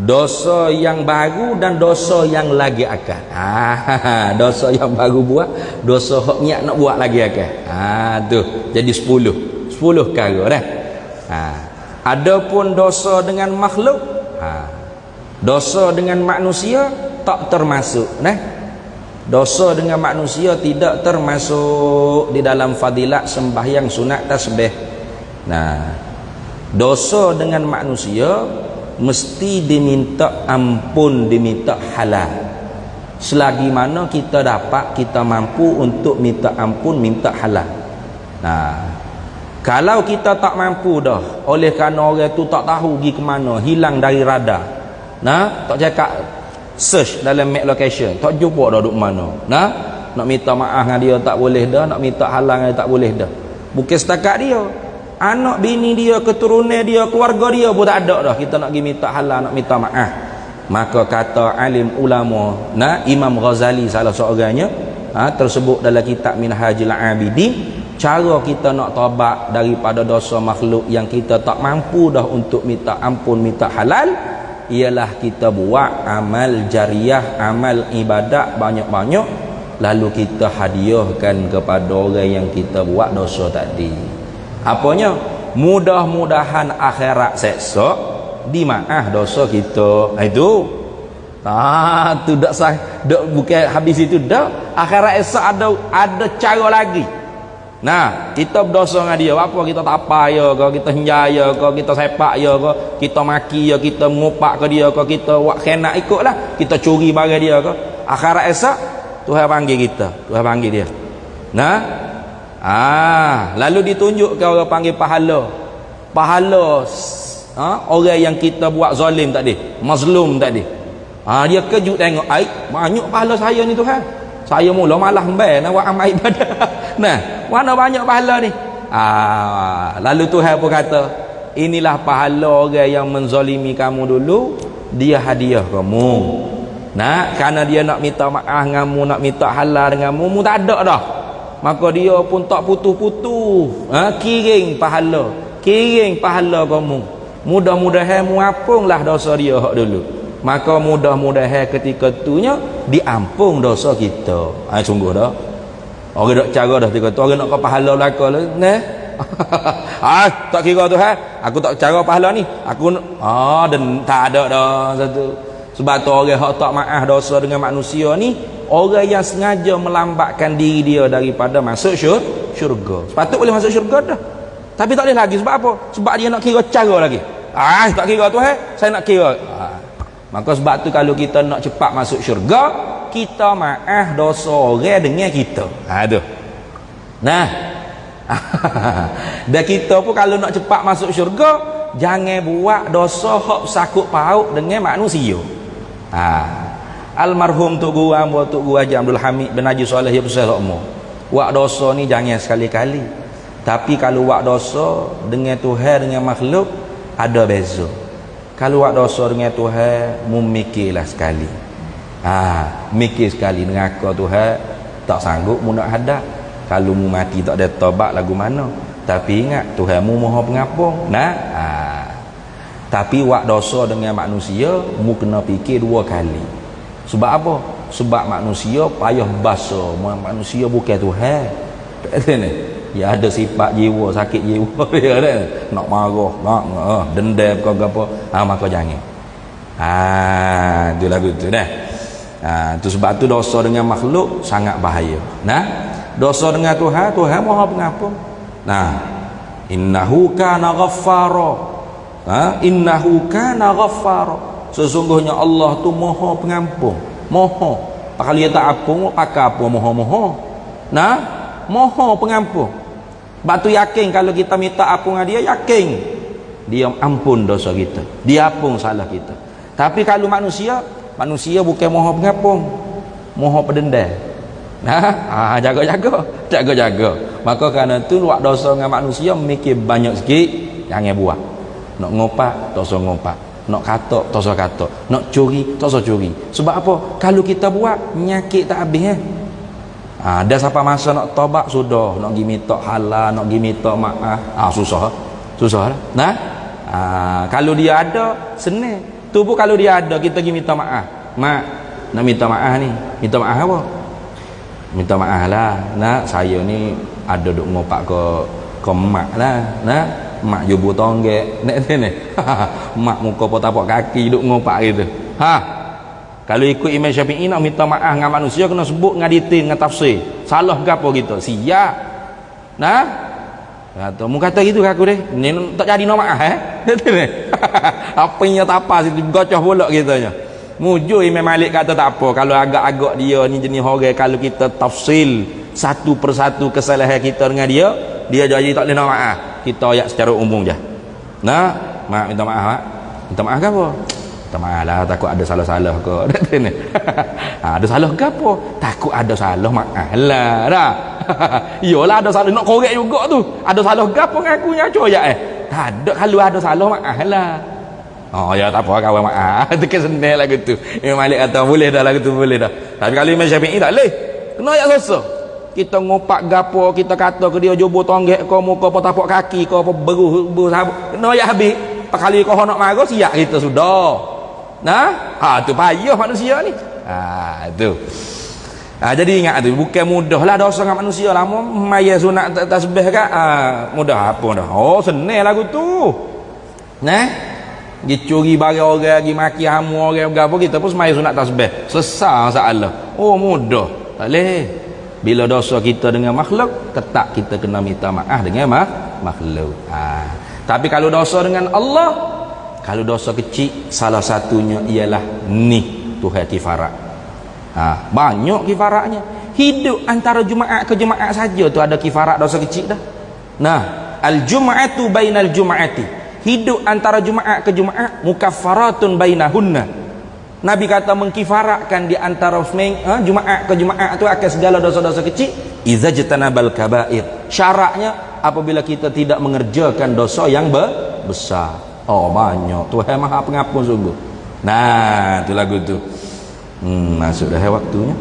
Dosa yang baru dan dosa yang lagi akan. Dosa yang baru buat, dosa hok niat nak buat lagi akan. Tu jadi 10 perkara dah. Adapun dosa dengan makhluk, dosa dengan manusia tak termasuk. Dosa dengan manusia tidak termasuk di dalam fadilat sembahyang sunat tasbih. Dosa dengan manusia mesti diminta ampun, diminta halal. Selagi mana kita dapat, kita mampu untuk minta ampun, minta halal. Kalau kita tak mampu dah, oleh kerana orang tu tak tahu pergi ke mana, hilang dari radar. Tak cakap search dalam map location, tak jumpa dah duk mana. Nak minta maaf dengan dia tak boleh dah, nak minta halang dia tak boleh dah. Bukan setakat dia, anak bini dia, keturunan dia, keluarga dia pun tak ada dah. Kita nak pergi minta halang, nak minta maaf. Maka kata alim ulama, Imam Ghazali salah seorangnya, tersebut dalam kitab Minhajul Abidin, cara kita nak taubat daripada dosa makhluk yang kita tak mampu dah untuk minta ampun, minta halal, ialah kita buat amal jariah, amal ibadat banyak-banyak, lalu kita hadiahkan kepada orang yang kita buat dosa tadi. Apanya? Mudah-mudahan akhirat seksa dimaaf dosa kita. Itu tu dak sah, dak bukan habis itu dak. Akhirat esok ada cara lagi. Kita berdosa dengan dia, apa kita tak apa ya ke, kita henjaya ke, kita sepak ya ke, kita maki ya, kita mengupak ke dia ke, kita buat khianat ikutlah, kita curi barang dia ke. Akhirat esok Tuhan panggil kita, Tuhan panggil dia. Lalu ditunjuk ke orang panggil pahala. Orang yang kita buat zalim tadi, mazlum tadi. Dia kejut tengok, banyak pahala saya ni Tuhan. Saya mula malah hembel nak buat amal ibadah. Mana banyak pahala ni? Lalu Tuhan pun kata, inilah pahala orang yang menzalimi kamu dulu, dia hadiah kamu. Kerana dia nak minta maaf denganmu, nak minta halal denganmu, mu tak ada dah. Maka dia pun tak putus-putus. Kiring pahala kamu. Mudah-mudahan muampunglah dosa dia hak dulu. Maka mudah-mudahan ketika itunya diampung dosa kita. Sungguh dah. Orang dak cara dah kata orang nak kau pahala belaka tak kira Tuhan, aku tak cara pahala ni. Aku dan tak ada dah satu. Sebab tu orang hak tak maaf dosa dengan manusia ni, orang yang sengaja melambatkan diri dia daripada masuk syurga. Sepatut boleh masuk syurga dah. Tapi tak boleh lagi sebab apa? Sebab dia nak kira cara lagi. Tak kira Tuhan, saya nak kira. Maka sebab tu kalau kita nak cepat masuk syurga, kita maaf dosa orang dengan kita. Tu. Dan kita pun kalau nak cepat masuk syurga, jangan buat dosa hak sakut paut dengan manusia. Almarhum Tok Guru Amba Tok Guru Haji Abdul Hamid bin Haji Soleh ya besar umur. Buat dosa ni jangan sekali-kali. Tapi kalau buat dosa dengan Tuhan, dengan makhluk, ada beza. Kalau buat dosa dengan Tuhan, memikirlah sekali. Mikir sekali dengan aku Tuhan, tak sanggup mu nak hadap. Kalau mu mati tak ada taubat lagu mana. Tapi ingat Tuhan mu Maha Pengampun. Tapi buat dosa dengan manusia, mu kena fikir 2 kali. Sebab apa? Sebab manusia payah basa, manusia bukan Tuhan. Betul ni. Ya ada sifat jiwa, sakit jiwa dia ada. Nak marah, nak dendam ke apa. Maka jangan. Itu lagu tu dah. Tu sebab tu dosa dengan makhluk sangat bahaya. Nah, dosa dengan Tuhan, Tuhan Maha Pengampun. Nah, innahu kana ghaffara. Innahu kana ghaffara. Sesungguhnya Allah tu Maha Pengampun. Maha. Kalau dia tak ampun, pakai apa Maha-Maha? Nah, Maha Pengampun. Sebab tu yakin kalau kita minta ampun dengan dia, yakin dia ampun dosa kita, dia ampun salah kita. Tapi kalau manusia bukan Maha Pengampun, Maha Pendendam. Nah, jaga-jaga. Maka kerana tu buat dosa dengan manusia mikir banyak sikit, jangan buat. Nak ngopak, dosa ngopak. Nak katok, dosa katok. Nak curi, dosa curi. Sebab apa? Kalau kita buat, nyakit tak habis. Ada siapa masa nak taubat sudah, nak pergi minta halal, nak pergi minta maaf, susah lah. Nah, kalau dia ada senang. Tu pun kalau dia ada kita pergi minta maaf. Mak, nak minta maaf ni. Minta maaf apa? Minta maaf lah. Nah, saya ni ada duk ngopak ke mak lah. Nah, mak jubu tonggek. Nek ni. Mak muka tapak kaki duk ngopak gitu. Kalau ikut Imam Syafi'i nak minta maaf dengan manusia kena sebut dengan detail, dengan tafsir. Salah ke apa gitu? Siap. Nah, kata mu kata gitu ke aku deh. Ni tak jadi nak maaf apa yang tak apa situ gocoh bolak kitanya. Mujur Imam Malik kata tak apa kalau agak-agak dia ni jenis orang kalau kita tafsil satu persatu kesalahan kita dengan dia jadi tak boleh nak maaf. Kita ayat secara umum je. Nah, mak minta maaf mak. Minta maaf ke apa? Minta maaf lah, takut ada salah-salah ke. Ada salah ke apa? Takut ada salah, maaf lah dah. Iyalah ada salah, nak korek juga tu. Ada salah ke apa ngaku nyaco je tak ada, kalau ada salah, maaf lah. Ya tak apa, kawan maaf. Itu kesenil lagu tu. Imam Malik kata boleh dah lagu tu, boleh dah. Tapi kalau Imam Syafi'i tak boleh. Kena ayat susah. Kita ngopak gapo, kita kata ke dia jubur tonggek ke muka apa tapak kaki ke apa beruh sabuk. Kena ayat habis. Kali kau nak marah siap kita sudah. Nah, tu payah manusia ni. Tu. Jadi ingat tu, bukan mudah lah dosa dengan manusia lah. Maya sunat tasbih kan? Mudah apa dah? Senang lagu tu. Nah, dia curi barang orang, dia maki hamu orang apa kita pun semaya sunat tasbih. Selesai masalah. Mudah. Tak boleh. Bila dosa kita dengan makhluk, tetap kita kena minta maaf dengan makhluk. Tapi kalau dosa dengan Allah, kalau dosa kecil, salah satunya ialah ni Tuhan kifarat. Banyak kifaratnya. Hidup antara Jumaat ke Jumaat saja tu ada kifarat dosa kecil dah. Nah, al-jum'atu bainal jum'ati. Hidup antara Jumaat ke Jumaat mukaffaratun bainahunna. Nabi kata mengkifaratkan di antara Jumaat ke Jumaat tu akan segala dosa-dosa kecil idza jatanabal kaba'ir. Syaratnya apabila kita tidak mengerjakan dosa yang besar. Banyak. Tuhan Maha Pengampun sungguh. Nah, tu lagu tu. Masuk dah waktunya.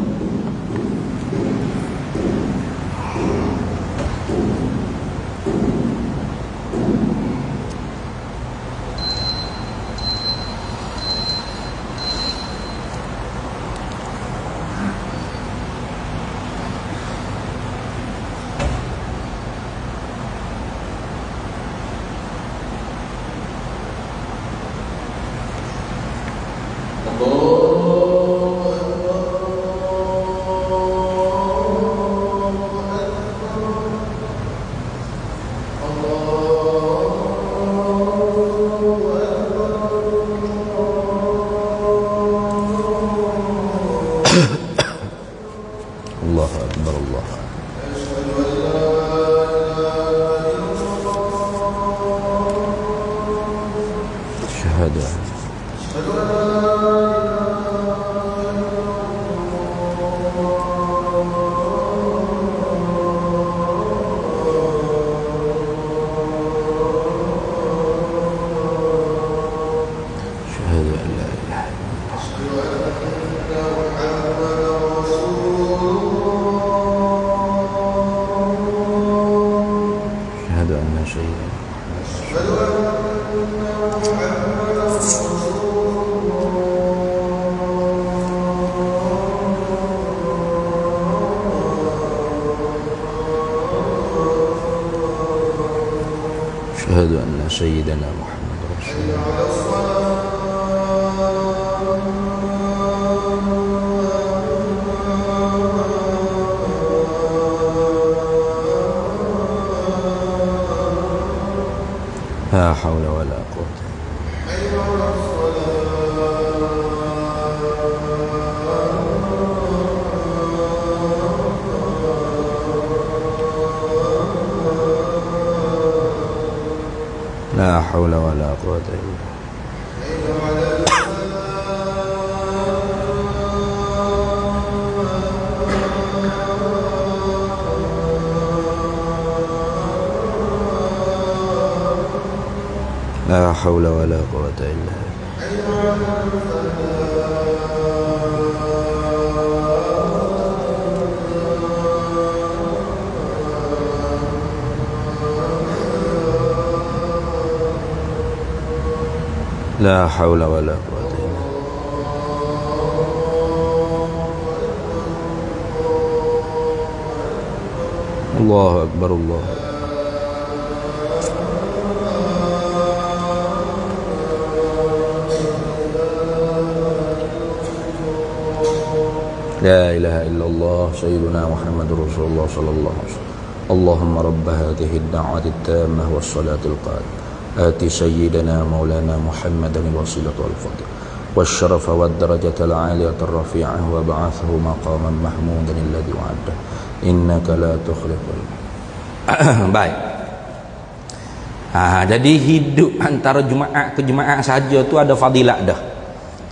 أشهد أن محمدا رسول الله أشهد أن سيدنا محمد رسول الله. لا حول ولا قوة. لا حول ولا قوة إلا لا حول ولا قوة إلا لا حول ولا قوة إلا الله أكبر الله. لا إله إلا الله سيدنا محمد رسول الله صلى الله عليه وسلم. اللهم رب هذه الدعوة التامة والصلاة القائمة آتِ سيدنا مولانا محمد الوسيلة والفضل والشرف والدرجة العالية الرفيعة وابعثه مقاما محمودا الذي وعده إنك لا تخلف. Baik. Jadi hidup antara Jumaat ke Jumaat saja tu ada fadilat dah.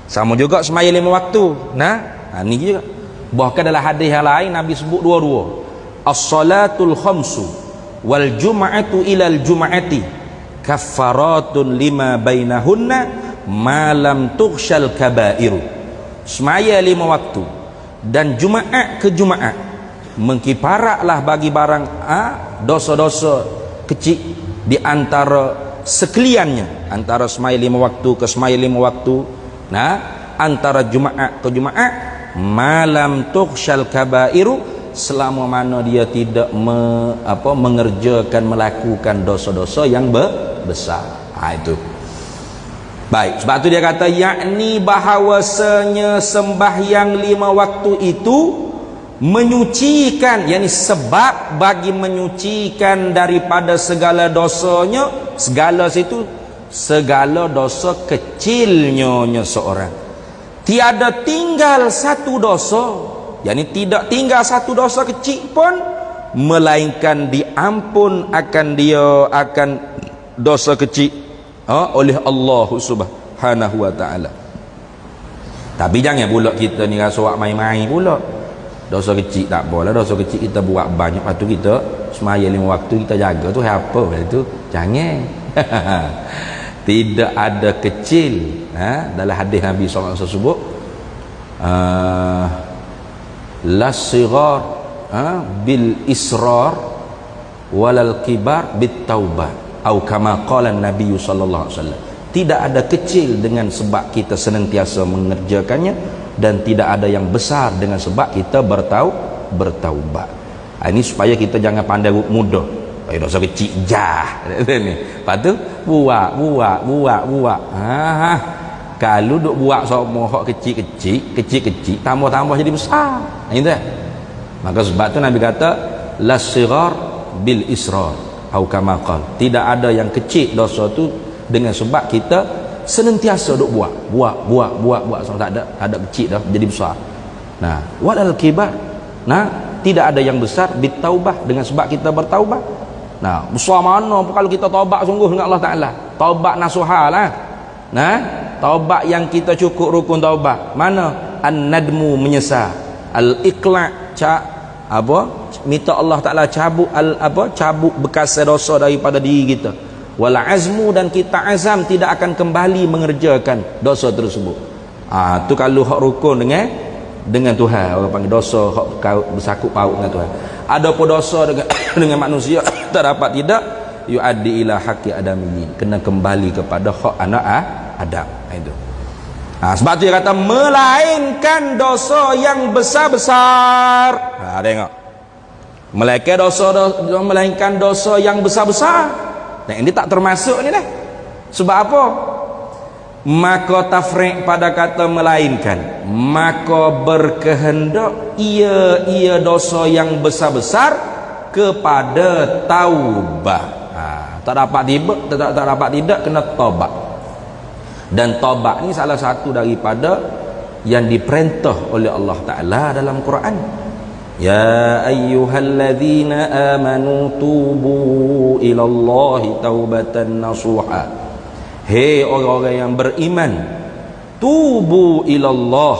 Sama juga semaya 5 waktu. Ni juga. Bahkan dalam hadis yang lain Nabi sebut dua-dua. As-salatul khamsu wal jum'atu ilal jum'ati kaffaratun lima bainahunna ma lam tughshal kabairu. Semaya 5 waktu dan Jumaat ke Jumaat mengkiparatlah bagi barang dosa-dosa kecil di antara sekaliannya, antara semaya 5 waktu ke semaya 5 waktu, antara Jumaat ke Jumaat malam tughshal kabairu, selama mana dia tidak mengerjakan, melakukan dosa-dosa yang besar. Itu baik. Sebab tu dia kata yakni bahawasanya sembahyang 5 waktu itu menyucikan, yakni sebab bagi menyucikan daripada segala dosanya, segala situ segala dosa kecilnya seorang. Tiada tinggal satu dosa, yakni tidak tinggal satu dosa kecil pun, melainkan diampun akan dosa kecil oleh Allah Subhanahu wa taala. Tapi jangan pula kita ni rasa buat main-main pula. Dosa kecil tak apalah, dosa kecil kita buat banyak, lepas tu kita semaya 5 waktu kita jaga tu apa itu? Jangan. Tidak ada kecil. Dalam hadis Nabi SAW sebut la sigar bil israr walal kibar bit taubah atau kama qala Nabi sallallahu alaihi wasallam. Tidak ada kecil dengan sebab kita senantiasa mengerjakannya, dan tidak ada yang besar dengan sebab kita bertaubat. Ini supaya kita jangan pandai mudah. Dosa kecil jah ni. Lepas tu buat. Kalau duk buat semua hak kecil, tambah jadi besar. Itu dah. Maka sebab tu Nabi kata la sigar bil israr atau kama qala. Tidak ada yang kecil dosa tu dengan sebab kita senantiasa duk buat sampai tak ada kecil dah jadi besar. Walal kibar. Tidak ada yang besar bitaubah dengan sebab kita bertaubat. Besar mana pun kalau kita taubat sungguh dengan Allah Taala. Taubat nasuha lah. Taubat yang kita cukup rukun taubat. Mana? An-nadmu, menyesal. Al-iqla' minta Allah Taala cabut bekas dosa daripada diri kita. Wal azmu, dan kita azam tidak akan kembali mengerjakan dosa tersebut. Tu kalau hak rukun dengan Tuhan, orang panggil dosa hak bersangkut paut dengan Tuhan. Ada pun dosa dengan manusia tak dapat tidak yuaddi ila haqqi adamiyyin, kena kembali kepada hak anak Adam. Itu. Sebab tu dia kata melainkan dosa yang besar-besar. Tengok. Melainkan dosa yang besar-besar. Dan ini tak termasuk ni dah. Sebab apa? Maka tafriq pada kata melainkan, maka berkehendak ia dosa yang besar-besar kepada taubat. Tak dapat tidak kena taubat. Dan taubat ni salah satu daripada yang diperintah oleh Allah Ta'ala dalam Quran. Ya ayyuhalladzina amanu tubu ilallahi taubatan nasuha. Hei orang-orang yang beriman, tubu ilallah,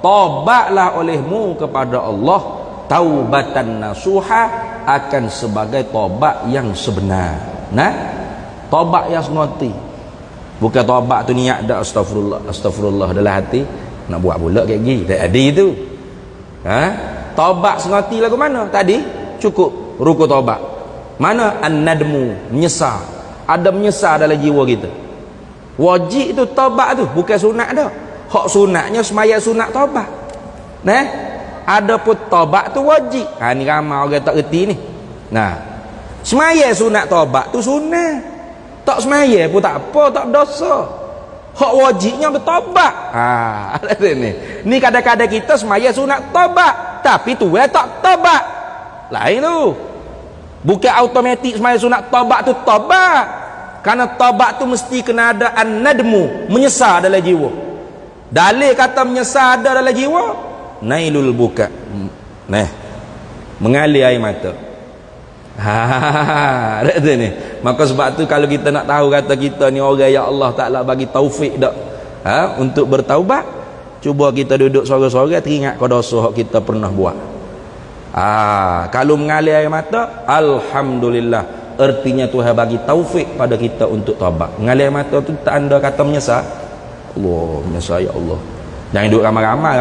taubatlah olehmu kepada Allah, taubatan nasuha, akan sebagai taubat yang sebenar. Nah, taubat yang senoti. Bukan taubat tu niat dak astagfirullah dalam hati, nak buat pula kayak gini. Tak ada itu. Taubat senoti lagu mana? Tadi cukup rukun taubat. Mana an-nadmu, menyesal. Ada menyesal dalam jiwa kita. Wajib itu taubat tu, bukan sunat dah. Hak sunatnya semaya sunat taubat. Nah, ada pun taubat tu wajib. Ni ramai orang tak reti ni. Nah, semaya sunat taubat tu sunat. Tak semaya pun tak apa, tak dosa. Hak wajibnya bertaubat. Ada ni. Ni kadang-kadang kita semaya sunat taubat, tapi tu tak taubat. Lain tu. Bukan automatik semaya sunat taubat tu taubat. Karena taubat tu mesti kena ada an-nadmu, menyesal dalam jiwa. Dalil kata menyesal ada dalam jiwa, nailul buka. Mengalir air mata. Ada ni. Maka sebab tu kalau kita nak tahu kata kita ni orang yang Allah Ta'ala bagi taufik dak untuk bertaubat, cuba kita duduk sorang-sorang teringat kau dosa kita pernah buat. Kalau mengalir air mata, alhamdulillah, artinya Tuhan bagi taufik pada kita untuk taubat. Mengalir mata tu tanda kata menyesal. Allah, menyesal ya Allah. Jangan duduk ramai-ramai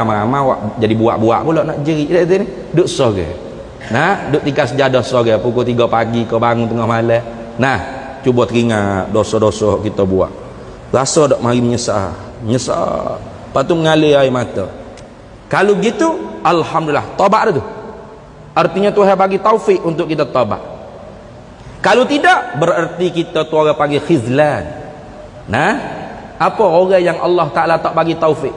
jadi buat-buat pula nak jerit ni. Duduk sorang. Nah, duduk tiga sejadah sorang pukul 3 pagi kau bangun tengah malam. Nah, cuba teringat dosa-dosa kita buat. Rasa dak mari menyesal. Lepas tu mengalir air mata. Kalau gitu, alhamdulillah, taubat tu. Artinya Tuhan bagi taufik untuk kita taubat. Kalau tidak, berarti kita tu orang panggil khizlan. Nah, apa orang yang Allah Ta'ala tak bagi taufik?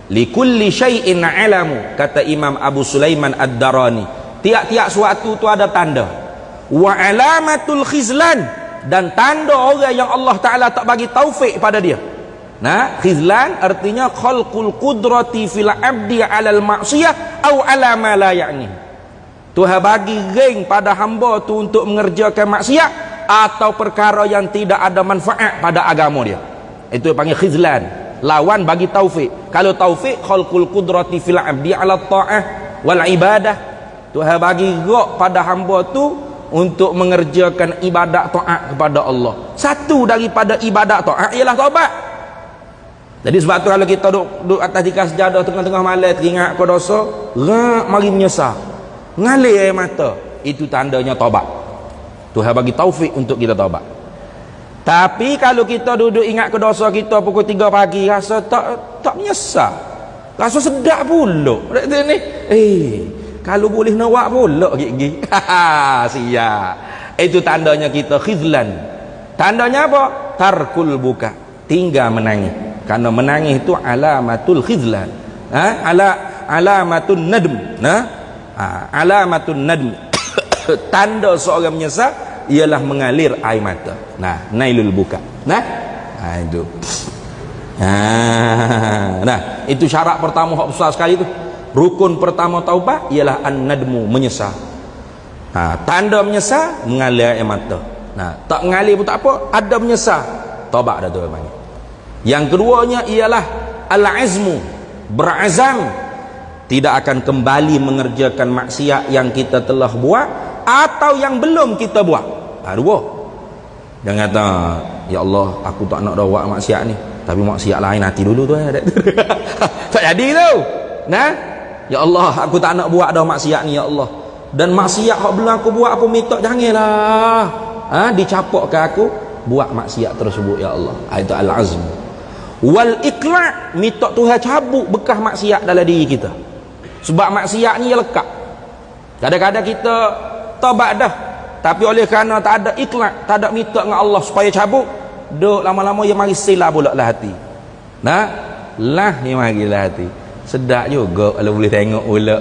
Likulli syai'in alamu, kata Imam Abu Sulaiman Ad-Darani. Tiap-tiap suatu tu ada tanda. Wa alamatul khizlan, dan tanda orang yang Allah Ta'ala tak bagi taufik pada dia. Nah, khizlan artinya khalqul qudrati fil abdi alal ma'siyah au ala ma la ya'ni. Tuhan bagi ring pada hamba tu untuk mengerjakan maksiat atau perkara yang tidak ada manfaat pada agama dia. Itu panggil khizlan. Lawan bagi taufik. Kalau taufik, khalqul qudrati fil abdi ala ta'ah wal ibadah. Tuhan bagi gerak pada hamba tu untuk mengerjakan ibadat taat kepada Allah. Satu daripada ibadat taat ialah taubat. Jadi sebab tu kalau kita duduk atas tikas sejadah tengah-tengah malam teringat ke dosa, mari menyesal, ngalir air mata, itu tandanya taubat. Tuhan bagi taufik untuk kita taubat. Tapi kalau kita duduk ingat ke dosa kita pukul 3 pagi, rasa tak menyesal, rasa sedap pula ni. Kalau boleh nak buat pula gigi. Siap. Itu tandanya kita khizlan. Tandanya apa? Tarkul buka, tinggal menangis. Karena menangis itu alamatul khizlan. Alamatun nadm. Alamatun nadm. Tanda seorang menyesal ialah mengalir air mata. Nah, nailul buka. Itu. Itu syarat pertama hak besar sekali tu. Rukun pertama taubat ialah an-nadmu, menyesal. Tanda menyesal mengalir air mata. Tak mengalir pun tak apa, ada menyesal, taubat dah tu panggil. Yang keduanya ialah al-azmu, berazam tidak akan kembali mengerjakan maksiat yang kita telah buat atau yang belum kita buat. Dua. Jangan kata, ya Allah, aku tak nak dah buat maksiat ni, tapi maksiat lain nanti dulu tu. Tak jadi tu. Ya Allah, aku tak nak buat dah maksiat ni, ya Allah. Dan maksiat hak belum aku buat, aku minta janganlah dicapak ke aku buat maksiat tersebut, ya Allah. Itu al-azm. Wal iqla', minta Tuhan cabut bekas maksiat dalam diri kita. Sebab maksiat ni lekat. Kadang-kadang kita taubat dah, Tapi oleh kerana tak ada ikhlas, tak ada minta dengan Allah supaya cabut, duk lama-lama dia mari silah pula lah hati. Nah, lah dia mari lah hati. Sedap juga kalau boleh tengok pula.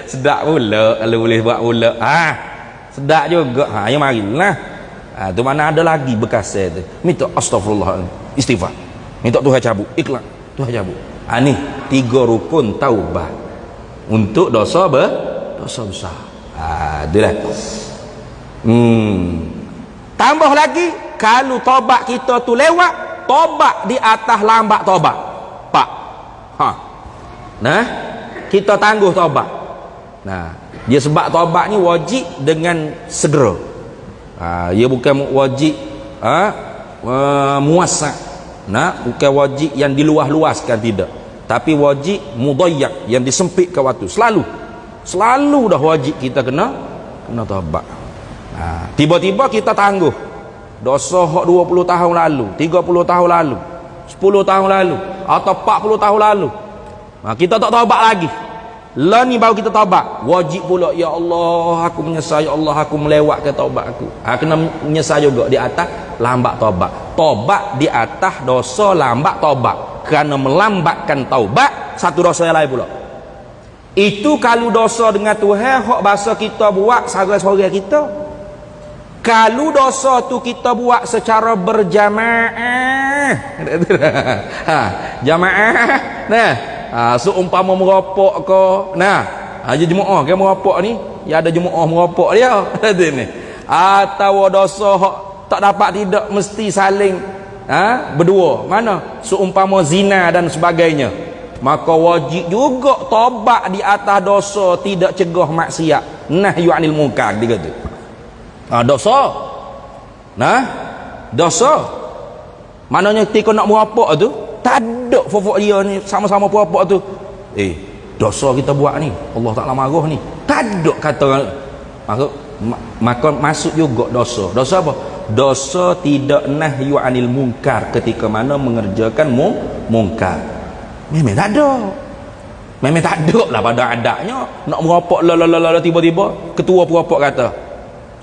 Sedap pula kalau boleh buat pula. Sedap juga. Dia mari lah. Tu mana ada lagi bekas saya tu. Minta astagfirullah, istighfar. Minta Tuhan cabut, ikhlas. Tuhan cabut. Ni 3 rukun taubat untuk dosa besar. Itulah. Tambah lagi, kalau tobat kita tu lewat, tobat di atas lambat tobat. Pak. Nah, kita tangguh tobat. Nah, dia sebab tobat ni wajib dengan segera. Dia bukan wajib muassak. Nah, bukan wajib yang diluas-luaskan, tidak. Tapi wajib mudayyak, yang disempitkan waktu. Selalu dah wajib kita kena tobat. Tiba-tiba kita tangguh dosa 20 tahun lalu, 30 tahun lalu, 10 tahun lalu, atau 40 tahun lalu. Kita tak tobat lagi. Lah ni baru kita tobat. Wajib pula, ya Allah aku menyesal, ya Allah aku melewatkan taubat aku. Kena menyesal juga di atas lambat tobat. Tobat di atas dosa lambat tobat. Kerana melambatkan taubat, satu dosa yang lain pula. Itu kalau dosa dengan Tuhan, hak bahasa kita buat sorang-sorang kita. Kalau dosa tu kita buat secara berjamaah, jamaah, nah, seumpama merokok ke, nah, aja jemaah ke merokok ni, ya ada jemaah merokok dia, ni. Atau dosa hak tak dapat tidak mesti saling berdua, mana seumpama zina dan sebagainya. Maka wajib juga tobat di atas dosa tidak cegah maksiat, nahyu anil munkar, dia kata. Dosa. Nah, dosa. Maknanya ketika nak merapok tu, tak ada fofok dia ni sama-sama merapok tu. Dosa kita buat ni, Allah Taala marah ni. Tak ada kata maka masuk juga dosa. Dosa apa? Dosa tidak nahyu anil munkar, ketika mana mengerjakan munkar. Memang tak ada. Memang tak ada lah pada adanya. Nak merapok tiba-tiba ketua perapok kata,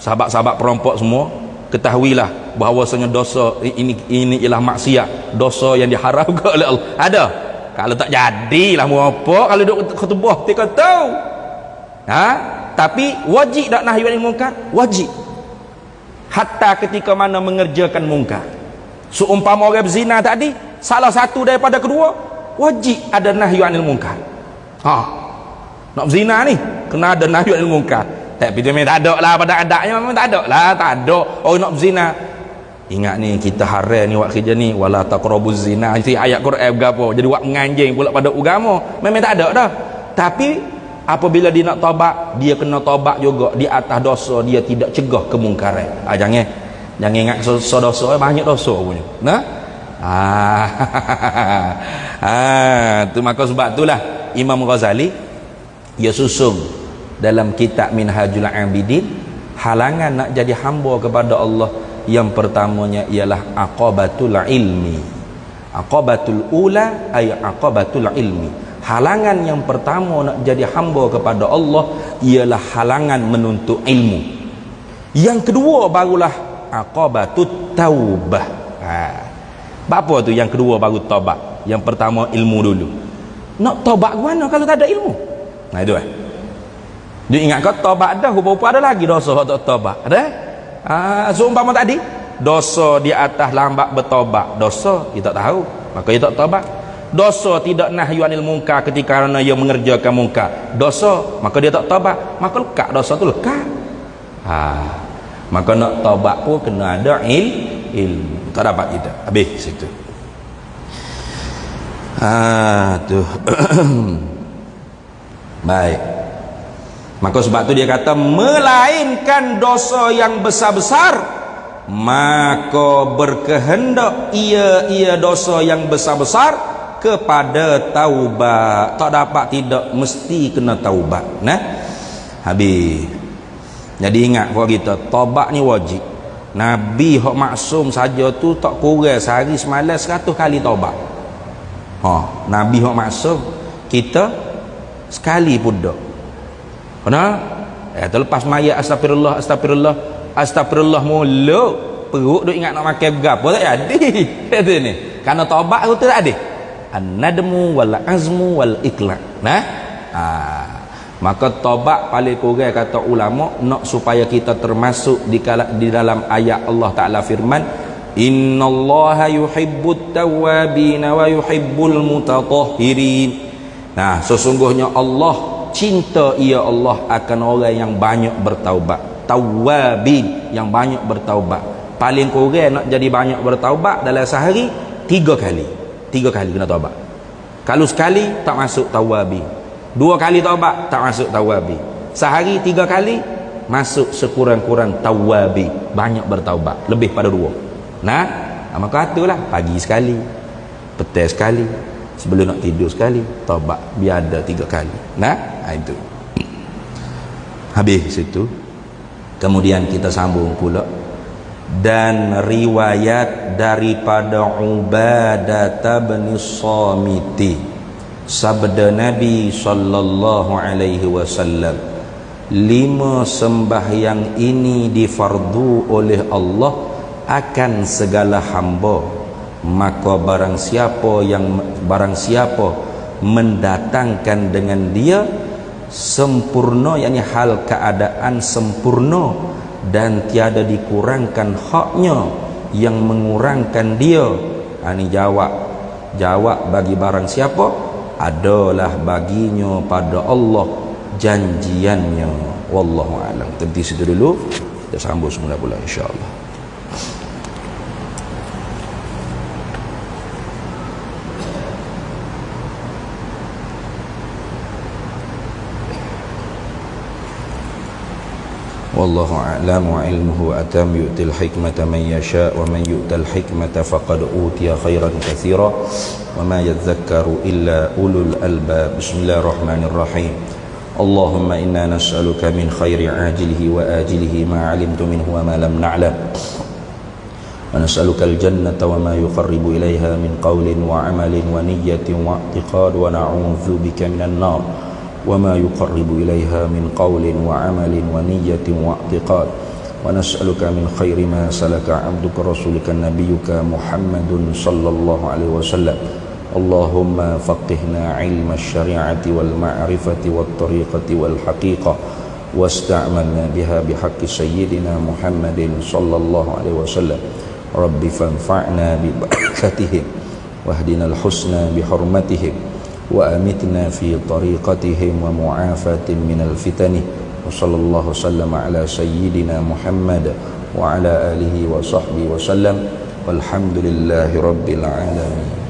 sahabat-sahabat perampok semua, ketahuilah bahawasanya dosa ini ialah maksiat, dosa yang diharamkan oleh Allah. Ada? Kalau tak jadilah merapok, kalau duduk khutbah kita tahu. Tapi wajib tak nahyu anil munkar? Wajib. Hatta ketika mana mengerjakan munkar. Seumpama orang berzina tadi, salah satu daripada kedua, wajib ada nahyu anil munkar. Nak berzina ni kena ada nahyu anil munkar. Tapi dia memang tak ada lah pada adanya, memang tak ada lah, tak ada. Orang nak berzina, ingat ni kita haram ni buat kerja ni, wala taqrabuz zina. Itu ayat Quran berapa? Jadi buat menganjing pula pada agama. Memang tak ada dah. Tapi apabila dia nak tobat, dia kena tobat juga di atas dosa, dia tidak cegah kemungkaran. Jangan ingat dosa, banyak dosa punya. Nah? Tu maka sebab itulah Imam Ghazali dia susun dalam kitab Minhajul Abidin, halangan nak jadi hamba kepada Allah yang pertamanya ialah aqabatul ilmi. Aqabatul ula ay aqabatul ilmi. Halangan yang pertama nak jadi hamba kepada Allah ialah halangan menuntut ilmu. Yang kedua barulah aqabatut taubah. Apa tu yang kedua baru taubat? Yang pertama ilmu dulu. Nak taubat ke mana kalau tak ada ilmu? Itu dia ingat kau taubat dah, rupa-rupa ada lagi dosa tak taubat. Ada? Seumpama tadi, dosa di atas lambat bertaubat, dosa kita tahu, maka dia tak taubat. Dosa tidak nahyu anil munkar ketika kerana ia mengerjakan munkar, dosa, maka dia tak taubat, maka lekat dosa tu lekat. Maka nak taubat pun kena ada ilmu. Tak dapat kita. Habis situ. Tu. Baik. Maka sebab tu dia kata, melainkan dosa yang besar-besar, maka berkehendak ia dosa yang besar-besar kepada taubat. Tak dapat tidak, mesti kena taubat. Nah, habis. Jadi ingat buat kita, taubat ni wajib. Nabi hak maksum saja tu tak kurang sehari semalam 100 kali taubat. Nabi hak maksum kita sekali pun dak. Kena terlepas mayat astagfirullah astagfirullah astagfirullah mulu perut duk ingat nak makan gapo tak jadi kata ni karena taubat tu tak ada an-nadmu wal azmu wal iqla nah maka taubat paling kurang kata ulama nak supaya kita termasuk di dalam ayat Allah Taala firman innallaha yuhibbut tawwabin wa yuhibbul mutatahhirin. Nah, sesungguhnya Allah cinta ia Allah akan orang yang banyak bertaubat. Tawwabin, yang banyak bertaubat. Paling kurang nak jadi banyak bertaubat dalam sehari 3 kali. 3 kali kena taubat. Kalau sekali tak masuk tawwabin. 2 kali taubat tak masuk tawwabin. Sehari 3 kali masuk sekurang-kurang tawwabi, banyak bertaubat, lebih pada 2. Nah, maka itulah pagi sekali, petang sekali, sebelum nak tidur sekali, taubat biar ada 3 kali. Nah, itu. Habis situ. Kemudian kita sambung pula dan riwayat daripada Ubadah bin Samiti sabda Nabi sallallahu alaihi wasallam 5 sembahyang ini difardu oleh Allah akan segala hamba, maka barang siapa mendatangkan dengan dia sempurna, yakni hal keadaan sempurna dan tiada dikurangkan haknya yang mengurangkan dia. Ini jawab bagi barang siapa adalah baginya pada Allah janjiannya. Wallahu a'lam. Berhenti situ dulu, kita sambung semula pula insya-Allah. والله أعلم وعلمه أتم يؤتي الحكمة من يشاء ومن يؤت الحكمة فقد أوتي خيرا كثيرا وما يذكر إلا أولو الألباب. بسم الله الرحمن الرحيم. اللهم إنا نسألك من خير عاجله وآجله ما علمت منه وما لم نعلم ونسألك الجنة وما يقرب إليها من قول وعمل ونية واعتقاد ونعوذ بك من النار وما يقرب إليها من قول وعمل ونية واعتقاد ونسألك من خير ما سلك عبدك رسولك نبيك محمد صلى الله عليه وسلم. اللهم فقهنا علم الشريعة والمعرفة والطريقة والحقيقة واستعملنا بها بحق سيدنا محمد صلى الله عليه وسلم. رب فانفعنا ببركتهم واهدنا الحسنى بحرمتهم وأمتنا في طريقتهم ومعافاة من الفتن. وصلى الله وسلم على سيدنا محمد وعلى آله وصحبه وسلم والحمد لله رب العالمين.